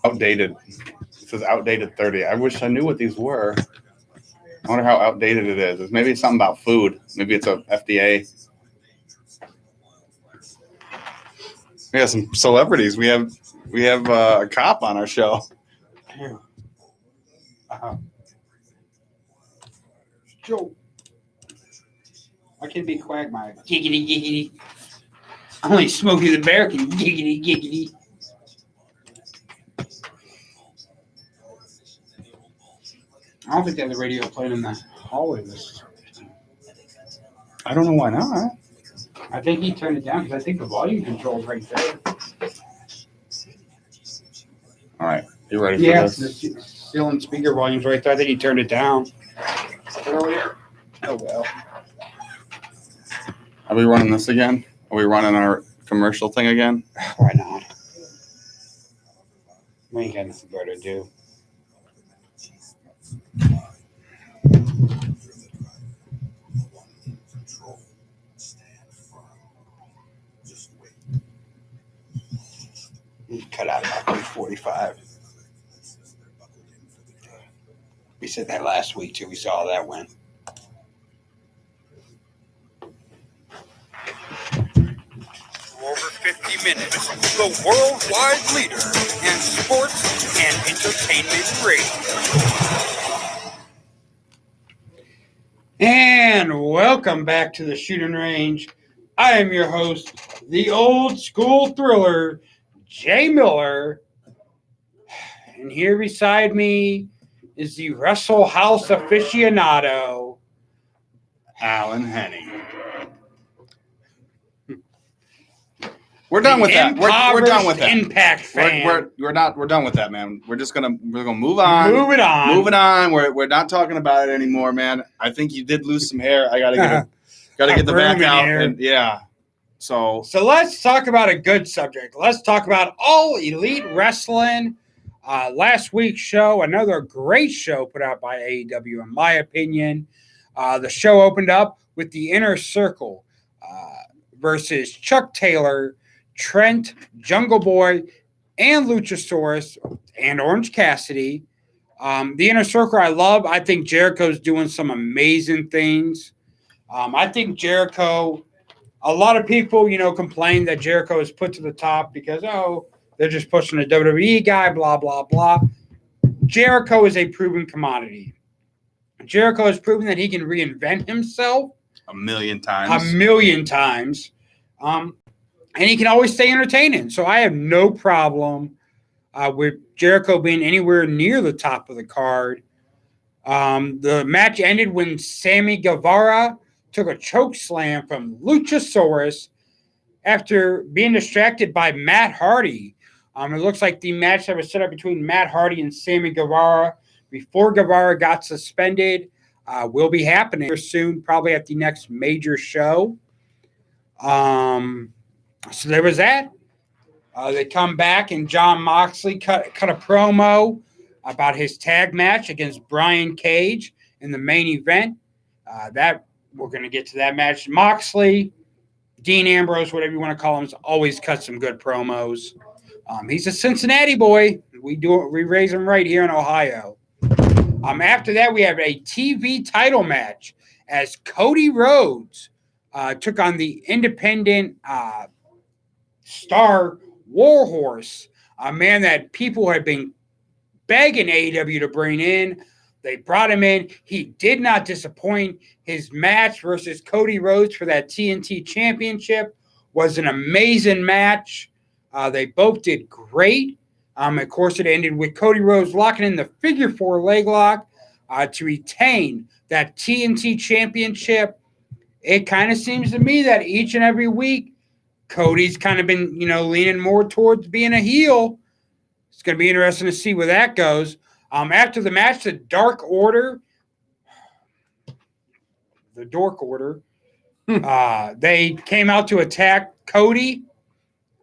Outdated. It says outdated 30. I wish I knew what these were. I wonder how outdated it is. It's maybe something about food. Maybe it's a FDA. We have some celebrities. We have a cop on our show. Joe. I can be Quagmire. Giggity, giggity. Only Smokey the Bear can giggity, giggity. I don't think they have the radio playing in the hallway. I don't know why not. I think he turned it down because I think the volume control's right there. All right. You ready for Yeah, the this? ceiling speaker volume's right there. I think he turned it down earlier. Oh well. Are we running this again? Are we running our commercial thing again? Why not? We ain't got nothing better to do. Cut out about 45. We said that last week too. We saw how that went. Over 50 minutes, the worldwide leader in sports and entertainment radio. And welcome back to the Shooting Range. I am your host, the old school thriller, Jay Miller. And here beside me is the Wrestle House aficionado, Alan Henning. We're done with that. We're done with that. Impact fan. We're done with that, man. We're gonna move on. Moving on. Moving on. We're not talking about it anymore, man. I think you did lose some hair. I gotta get the back out. And, yeah. So let's talk about a good subject. Let's talk about All Elite Wrestling. Last week's show, another great show put out by AEW, in my opinion. The show opened up with the Inner Circle versus Chuck Taylor, Trent, Jungle Boy, and Luchasaurus, and Orange Cassidy. The Inner Circle I love. I think Jericho's doing some amazing things. I think Jericho, a lot of people, complain that Jericho is put to the top because, they're just pushing a WWE guy, blah, blah, blah. Jericho is a proven commodity. Jericho has proven that he can reinvent himself a million times. And he can always stay entertaining. So I have no problem with Jericho being anywhere near the top of the card. The match ended when Sammy Guevara took a choke slam from Luchasaurus after being distracted by Matt Hardy. It looks like the match that was set up between Matt Hardy and Sammy Guevara before Guevara got suspended will be happening soon, probably at the next major show. So there was that. They come back and Jon Moxley cut a promo about his tag match against Brian Cage in the main event. That we're going to get to that match. Moxley, Dean Ambrose, whatever you want to call him, always cuts some good promos. He's a Cincinnati boy. We raise him right here in Ohio. After that, we have a TV title match as Cody Rhodes took on the independent star Warhorse, a man that people had been begging AEW to bring in. They brought him in. He did not disappoint. His match versus Cody Rhodes for that TNT Championship was an amazing match. They both did great. Of course, it ended with Cody Rhodes locking in the figure 4 leg lock to retain that TNT Championship. It kind of seems to me that each and every week, Cody's kind of been, leaning more towards being a heel. It's going to be interesting to see where that goes. After the match, the Dark Order, they came out to attack Cody.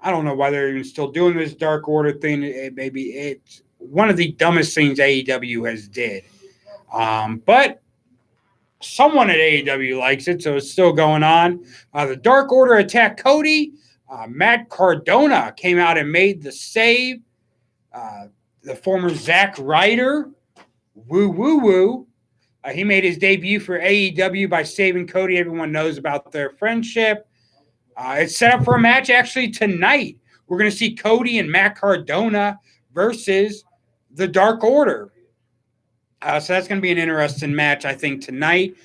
I don't know why they're even still doing this Dark Order thing. Maybe it's one of the dumbest things AEW has did. But someone at AEW likes it, so it's still going on. The Dark Order attacked Cody. Matt Cardona came out and made the save. The former Zack Ryder, he made his debut for AEW by saving Cody. Everyone knows about their friendship. It's set up for a match actually tonight. We're going to see Cody and Matt Cardona versus the Dark Order. So that's going to be an interesting match, I think, tonight.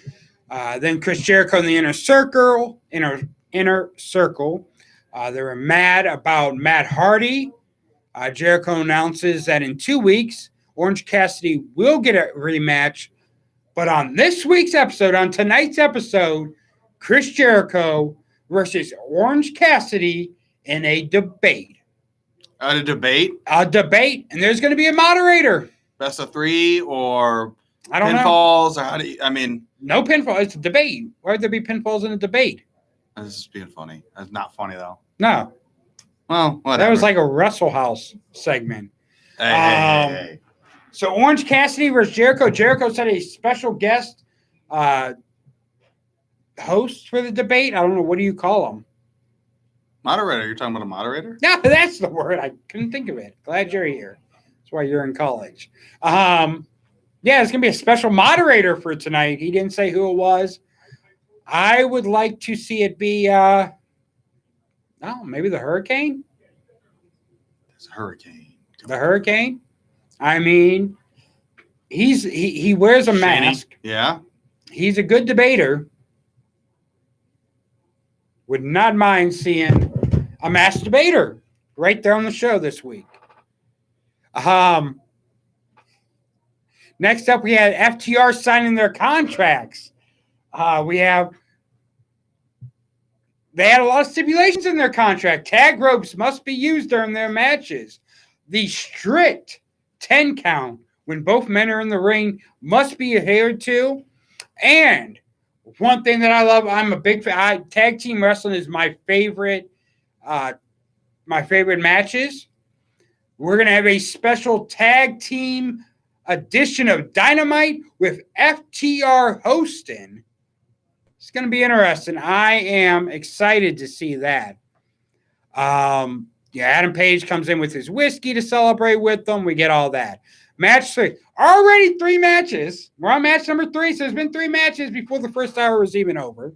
Then Chris Jericho and the Inner Circle. They were mad about Matt Hardy. Jericho announces that in 2 weeks, Orange Cassidy will get a rematch. But on this week's episode, on tonight's episode, Chris Jericho versus Orange Cassidy in a debate. A debate? A debate. And there's going to be a moderator. Best of 3 or I don't pinfalls? Or how do you, no pinfall. It's a debate. Why would there be pinfalls in a debate? I was just being funny. That's not funny though. No, Well, whatever. that was like a Wrestle House segment. Hey. So Orange Cassidy versus Jericho. Jericho said a special guest host for the debate. I don't know. What do you call them? Moderator. You're talking about a moderator? Yeah, that's the word. I couldn't think of it. Glad you're here. That's why you're in college. Yeah, it's going to be a special moderator for tonight. He didn't say who it was. I would like to see it be, maybe the Hurricane? There's a hurricane. The Hurricane? I mean, he wears a Shady. mask. Yeah. He's a good debater. Would not mind seeing a masked debater right there on the show this week. Next up, we had FTR signing their contracts. They had a lot of stipulations in their contract. Tag ropes must be used during their matches. The strict 10 count when both men are in the ring must be adhered to. And one thing that I love, I'm a big fan. Tag team wrestling is my favorite matches. We're going to have a special tag team edition of Dynamite with FTR hosting. It's going to be interesting. I am excited to see that. Adam Page comes in with his whiskey to celebrate with them. We get all that. Match 3. Already 3 matches. We're on match number 3, so there's been 3 matches before the first hour was even over.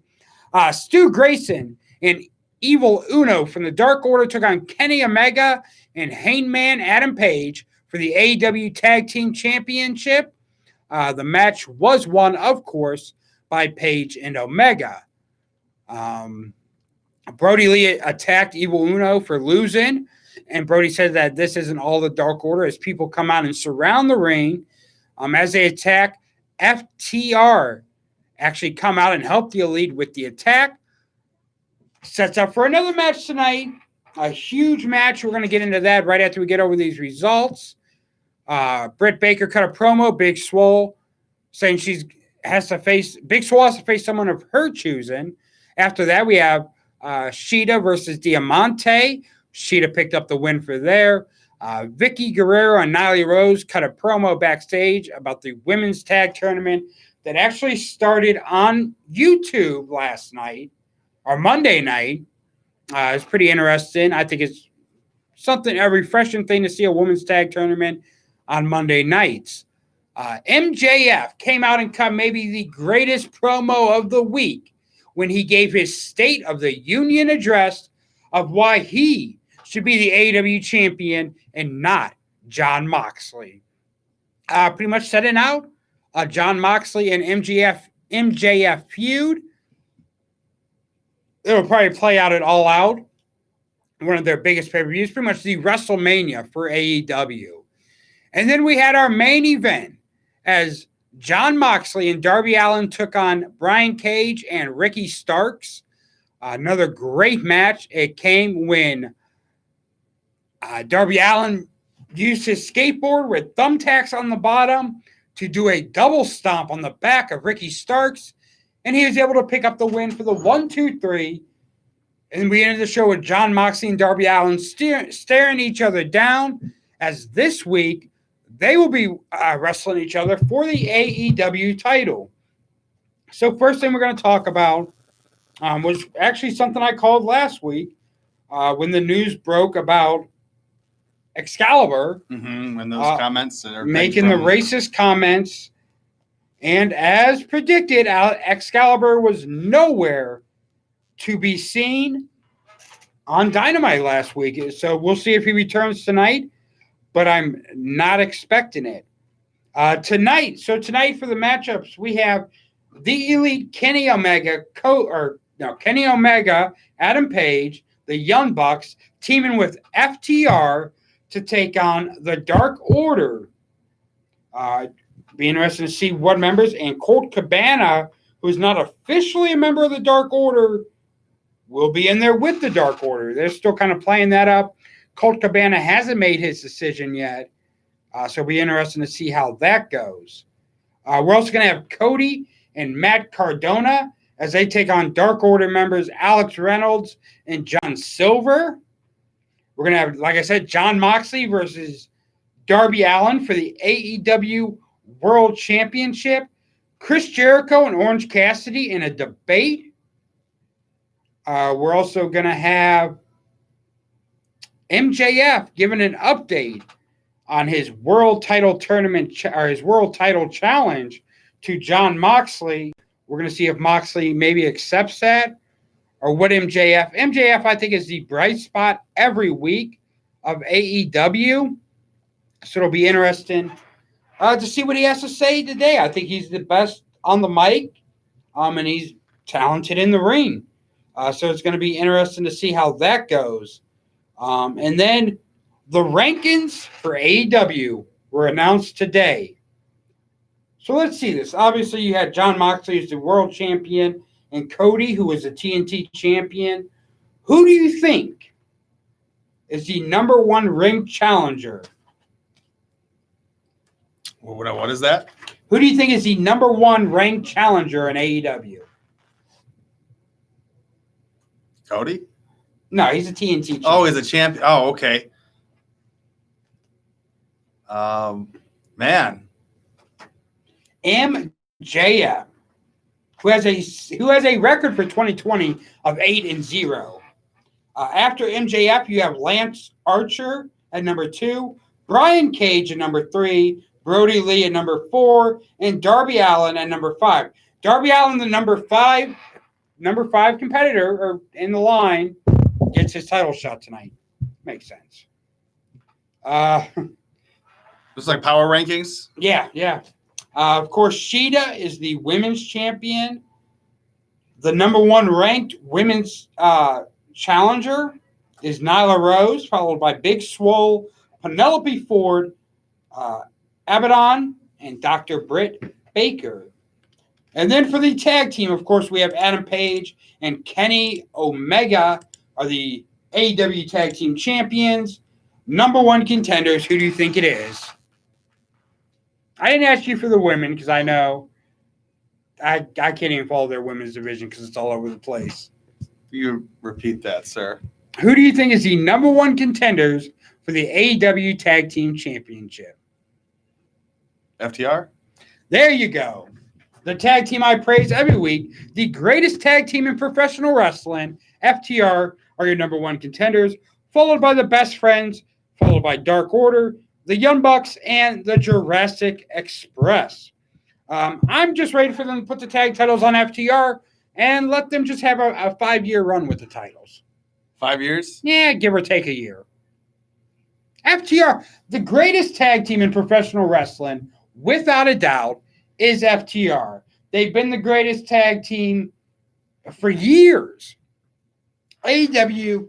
Stu Grayson and Evil Uno from the Dark Order took on Kenny Omega and Hangman Adam Page for the AEW Tag Team Championship. The match was won, of course, by Page and Omega. Brody Lee attacked Evil Uno for losing, and Brody said that this isn't all the Dark Order as people come out and surround the ring. As they attack, FTR actually come out and help the Elite with the attack. Sets up for another match tonight. A huge match. We're going to get into that right after we get over these results. Britt Baker cut a promo, Big Swole, saying Big Swole has to face someone of her choosing. After that, we have Shida versus Diamante. Shida picked up the win for there. Vicky Guerrero and Nyla Rose cut a promo backstage about the women's tag tournament that actually started on YouTube last night or Monday night. It's pretty interesting. I think it's a refreshing thing to see a women's tag tournament on Monday nights. MJF came out and cut maybe the greatest promo of the week when he gave his State of the Union address of why he should be the AEW champion and not Jon Moxley. Pretty much setting out Jon Moxley and MJF feud. It'll probably play out at All Out, one of their biggest pay-per-views, pretty much the WrestleMania for AEW. And then we had our main event as Jon Moxley and Darby Allin took on Brian Cage and Ricky Starks. Another great match. It came when Darby Allin used his skateboard with thumbtacks on the bottom to do a double stomp on the back of Ricky Starks. And he was able to pick up the win for the 1-2-3. And we ended the show with Jon Moxley and Darby Allin staring each other down, as this week they will be wrestling each other for the AEW title. So first thing we're going to talk about was actually something I called last week when the news broke about Excalibur. When those comments are making the racist comments. And as predicted, Excalibur was nowhere to be seen on Dynamite last week. So we'll see if he returns tonight, but I'm not expecting it. Tonight for the matchups, we have the Elite Kenny Omega, Adam Page, the Young Bucks, teaming with FTR to take on the Dark Order. Be interesting to see what members, and Colt Cabana, who's not officially a member of the Dark Order, will be in there with the Dark Order. They're still kind of playing that up. Colt Cabana hasn't made his decision yet, so it'll be interesting to see how that goes. We're also going to have Cody and Matt Cardona as they take on Dark Order members Alex Reynolds and John Silver. We're going to have, like I said, Jon Moxley versus Darby Allin for the AEW World Championship. Chris Jericho and Orange Cassidy in a debate. We're also going to have MJF giving an update on his world title tournament or his world title challenge to Jon Moxley. We're going to see if Moxley maybe accepts that or what MJF. MJF, I think, is the bright spot every week of AEW. So it'll be interesting to see what he has to say today. I think he's the best on the mic, and he's talented in the ring. So it's going to be interesting to see how that goes. And then the rankings for AEW were announced today. So let's see this. Obviously, you had Jon Moxley as the world champion and Cody, who is a TNT champion. Who do you think is the number one ring challenger? What is that? Who do you think is the number one ranked challenger in AEW? Cody? No, he's a TNT champion. Oh, he's a champion. Oh, okay. Man. MJF, who has a record for 2020 of 8-0. After MJF, you have Lance Archer at number 2, Brian Cage at number 3, Brody Lee at number 4, and Darby Allin at number 5. Darby Allin, the number five competitor or in the line, gets his title shot tonight. Makes sense. Just like power rankings? Yeah. Of course, Sheeta is the women's champion. The number one ranked women's challenger is Nyla Rose, followed by Big Swole, Penelope Ford, Abaddon, and Dr. Britt Baker. And then for the tag team, of course, we have Adam Page and Kenny Omega are the AEW Tag Team Champions. Number one contenders, who do you think it is? I didn't ask you for the women because I know I can't even follow their women's division because it's all over the place. You repeat that, sir. Who do you think is the number one contenders for the AEW Tag Team Championship? FTR? There you go. The tag team I praise every week, the greatest tag team in professional wrestling, FTR, are your number one contenders, followed by the Best Friends, followed by Dark Order, the Young Bucks, and the Jurassic Express. I'm just ready for them to put the tag titles on FTR and let them just have a 5-year run with the titles. 5 years? Yeah, give or take a year. FTR, the greatest tag team in professional wrestling, without a doubt, is FTR. They've been the greatest tag team for years. AEW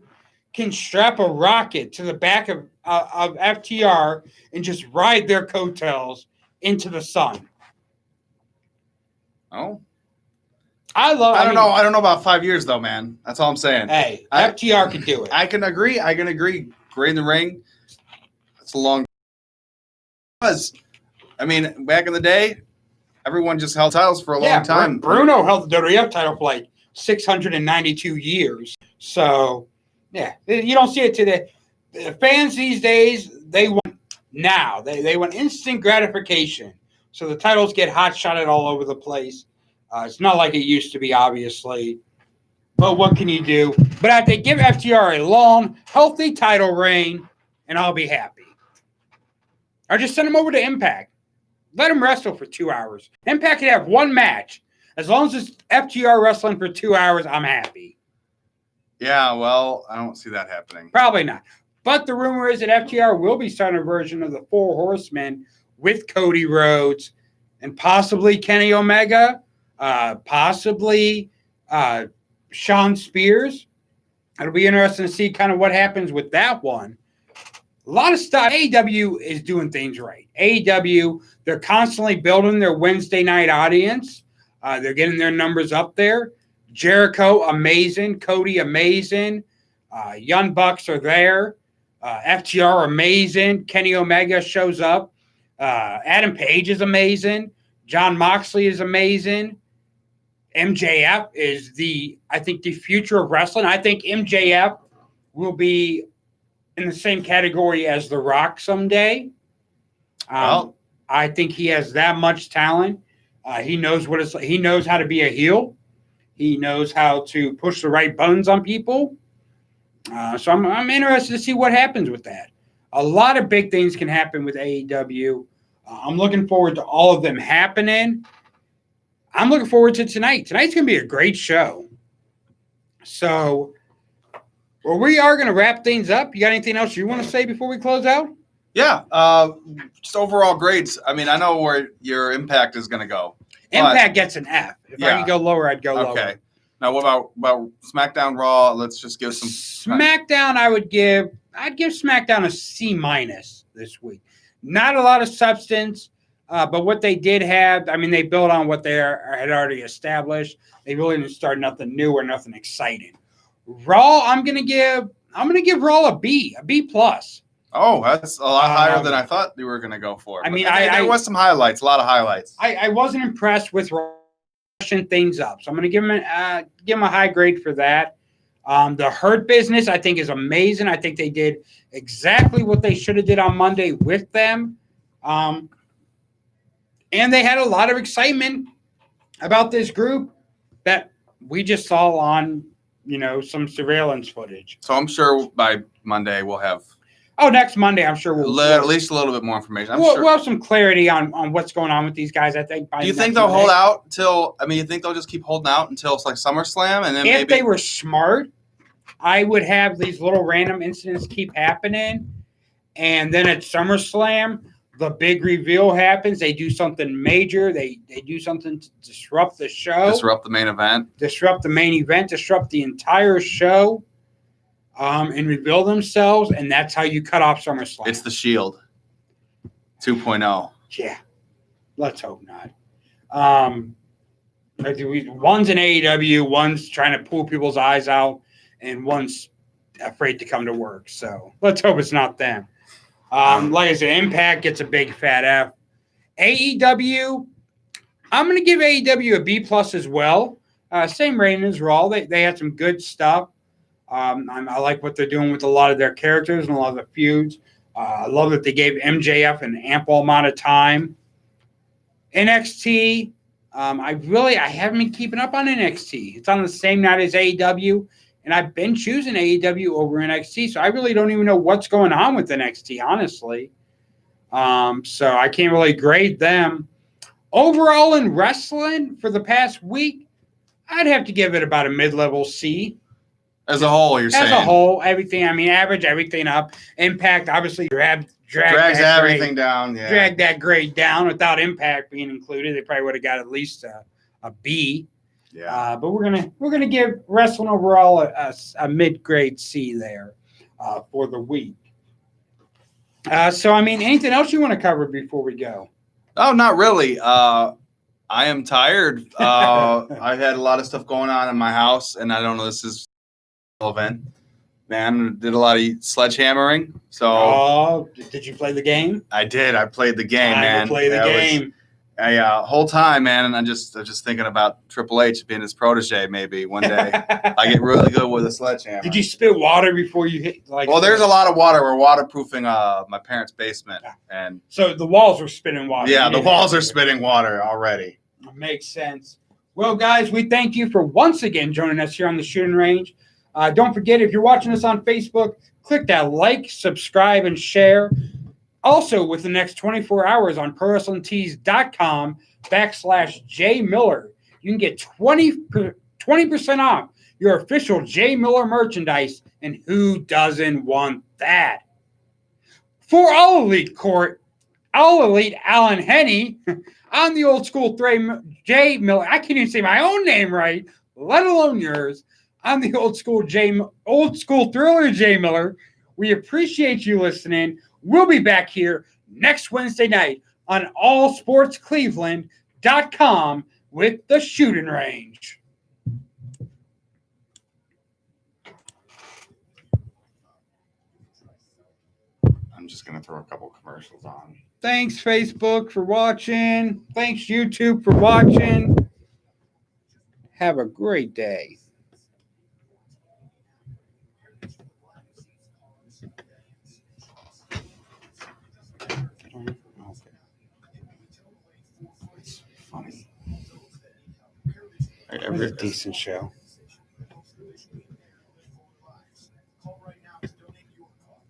can strap a rocket to the back of FTR and just ride their coattails into the sun. Oh, I don't know. I don't know about 5 years though, man. That's all I'm saying. Hey, FTR can do it. I can agree. Great in the ring. That's a long. Because, I mean, back in the day, everyone just held titles for a long time. Bruno held the WWF title for like 692 years. So, yeah, you don't see it today. The fans these days, they want now. They want instant gratification. So the titles get hot-shotted all over the place. It's not like it used to be, obviously. But what can you do? But if they give FTR a long, healthy title reign, and I'll be happy. Or just send them over to Impact. Let them wrestle for 2 hours. Impact can have one match. As long as it's FTR wrestling for 2 hours, I'm happy. Yeah, well, I don't see that happening. Probably not. But the rumor is that FTR will be starting a version of the Four Horsemen with Cody Rhodes and possibly Kenny Omega, possibly Shawn Spears. It'll be interesting to see kind of what happens with that one. A lot of stuff. AEW is doing things right. AEW, they're constantly building their Wednesday night audience. They're getting their numbers up there. Jericho, amazing. Cody, amazing. Young Bucks are there. FTR, amazing. Kenny Omega shows up. Adam Page is amazing. Jon Moxley is amazing. MJF is I think the future of wrestling. I think MJF will be in the same category as The Rock someday. Well- I think he has that much talent. He knows he knows how to be a heel. He knows how to push the right buttons on people. So I'm interested to see what happens with that. A lot of big things can happen with AEW. I'm looking forward to all of them happening. I'm looking forward to tonight. Tonight's going to be a great show. So, well, we are going to wrap things up. You got anything else you want to say before we close out? Yeah, just overall grades. I mean, I know where your Impact is going to go. Impact gets an F. If I Yeah. could go lower, I'd go Okay. lower. Now, what about SmackDown, Raw? Let's just give some. SmackDown, I'd give SmackDown a C- this week. Not a lot of substance, but what they did have, I mean, they built on what they had already established. They really didn't start nothing new or nothing exciting. Raw, I'm gonna give Raw a B plus. Oh, that's a lot higher than I thought you were going to go for. I mean, But there was some highlights, a lot of highlights. I wasn't impressed with rushing things up, so I'm gonna give them a high grade for that. The Hurt Business, I think, is amazing. I think they did exactly what they should have did on Monday with them. And they had a lot of excitement about this group that we just saw on, some surveillance footage. So I'm sure by Monday we'll have Next Monday, I'm sure at least a little bit more information. We'll have some clarity on what's going on with these guys, I think. Do you think they'll hold out till, you think they'll just keep holding out until it's like SummerSlam? And then if they were smart, I would have these little random incidents keep happening. And then at SummerSlam, the big reveal happens. They do something major. They do something to disrupt the show. Disrupt the main event. Disrupt the main event. Disrupt the entire show. And reveal themselves. And that's how you cut off SummerSlam. It's the Shield 2.0. Yeah. Let's hope not. One's in AEW. One's trying to pull people's eyes out. And one's afraid to come to work. So let's hope it's not them. Like I said, Impact gets a big fat F. AEW, I'm going to give AEW a B plus as well. Same rating as Raw. They had some good stuff. I like what they're doing with a lot of their characters and a lot of the feuds. I love that they gave MJF an ample amount of time. NXT, I haven't been keeping up on NXT. It's on the same night as AEW. And I've been choosing AEW over NXT, so I really don't even know what's going on with NXT, honestly. So I can't really grade them. Overall in wrestling for the past week, I'd have to give it about a mid-level C. As a whole, you're saying? As a whole, everything. I mean, average everything up. Impact obviously drags everything down. Yeah. Drag that grade down. Without Impact being included, they probably would have got at least a B. Yeah. But we're gonna give wrestling overall a mid-grade C there for the week. So I mean, anything else you want to cover before we go? Oh, not really. I am tired. I've had a lot of stuff going on in my house, and I don't know. This is relevant. Man, did a lot of sledgehammering. So, did you play the game? I did. I played the game, man. Play the game. Whole time, man, and I'm just thinking about Triple H being his protege. Maybe one day I get really good with a sledgehammer. Did you spit water before you hit? Well, there's a lot of water. We're waterproofing my parents' basement, and so the walls were spitting water. Yeah, the walls are spitting water already. Makes sense. Well, guys, we thank you for once again joining us here on the Shooting Range. Don't forget, if you're watching us on Facebook, click that like, subscribe, and share. Also, with the next 24 hours on ProWrestlingTees.com/Jay Miller, you can get 20% off your official Jay Miller merchandise, and who doesn't want that? For All Elite Alan Henney, I'm the old school Jay Miller. I can't even say my own name right, let alone yours. I'm the old school thriller Jay Miller. We appreciate you listening. We'll be back here next Wednesday night on allsportscleveland.com with the Shooting Range. I'm just going to throw a couple commercials on. Thanks, Facebook, for watching. Thanks, YouTube, for watching. Have a great day. Okay. Funny. It was a decent show.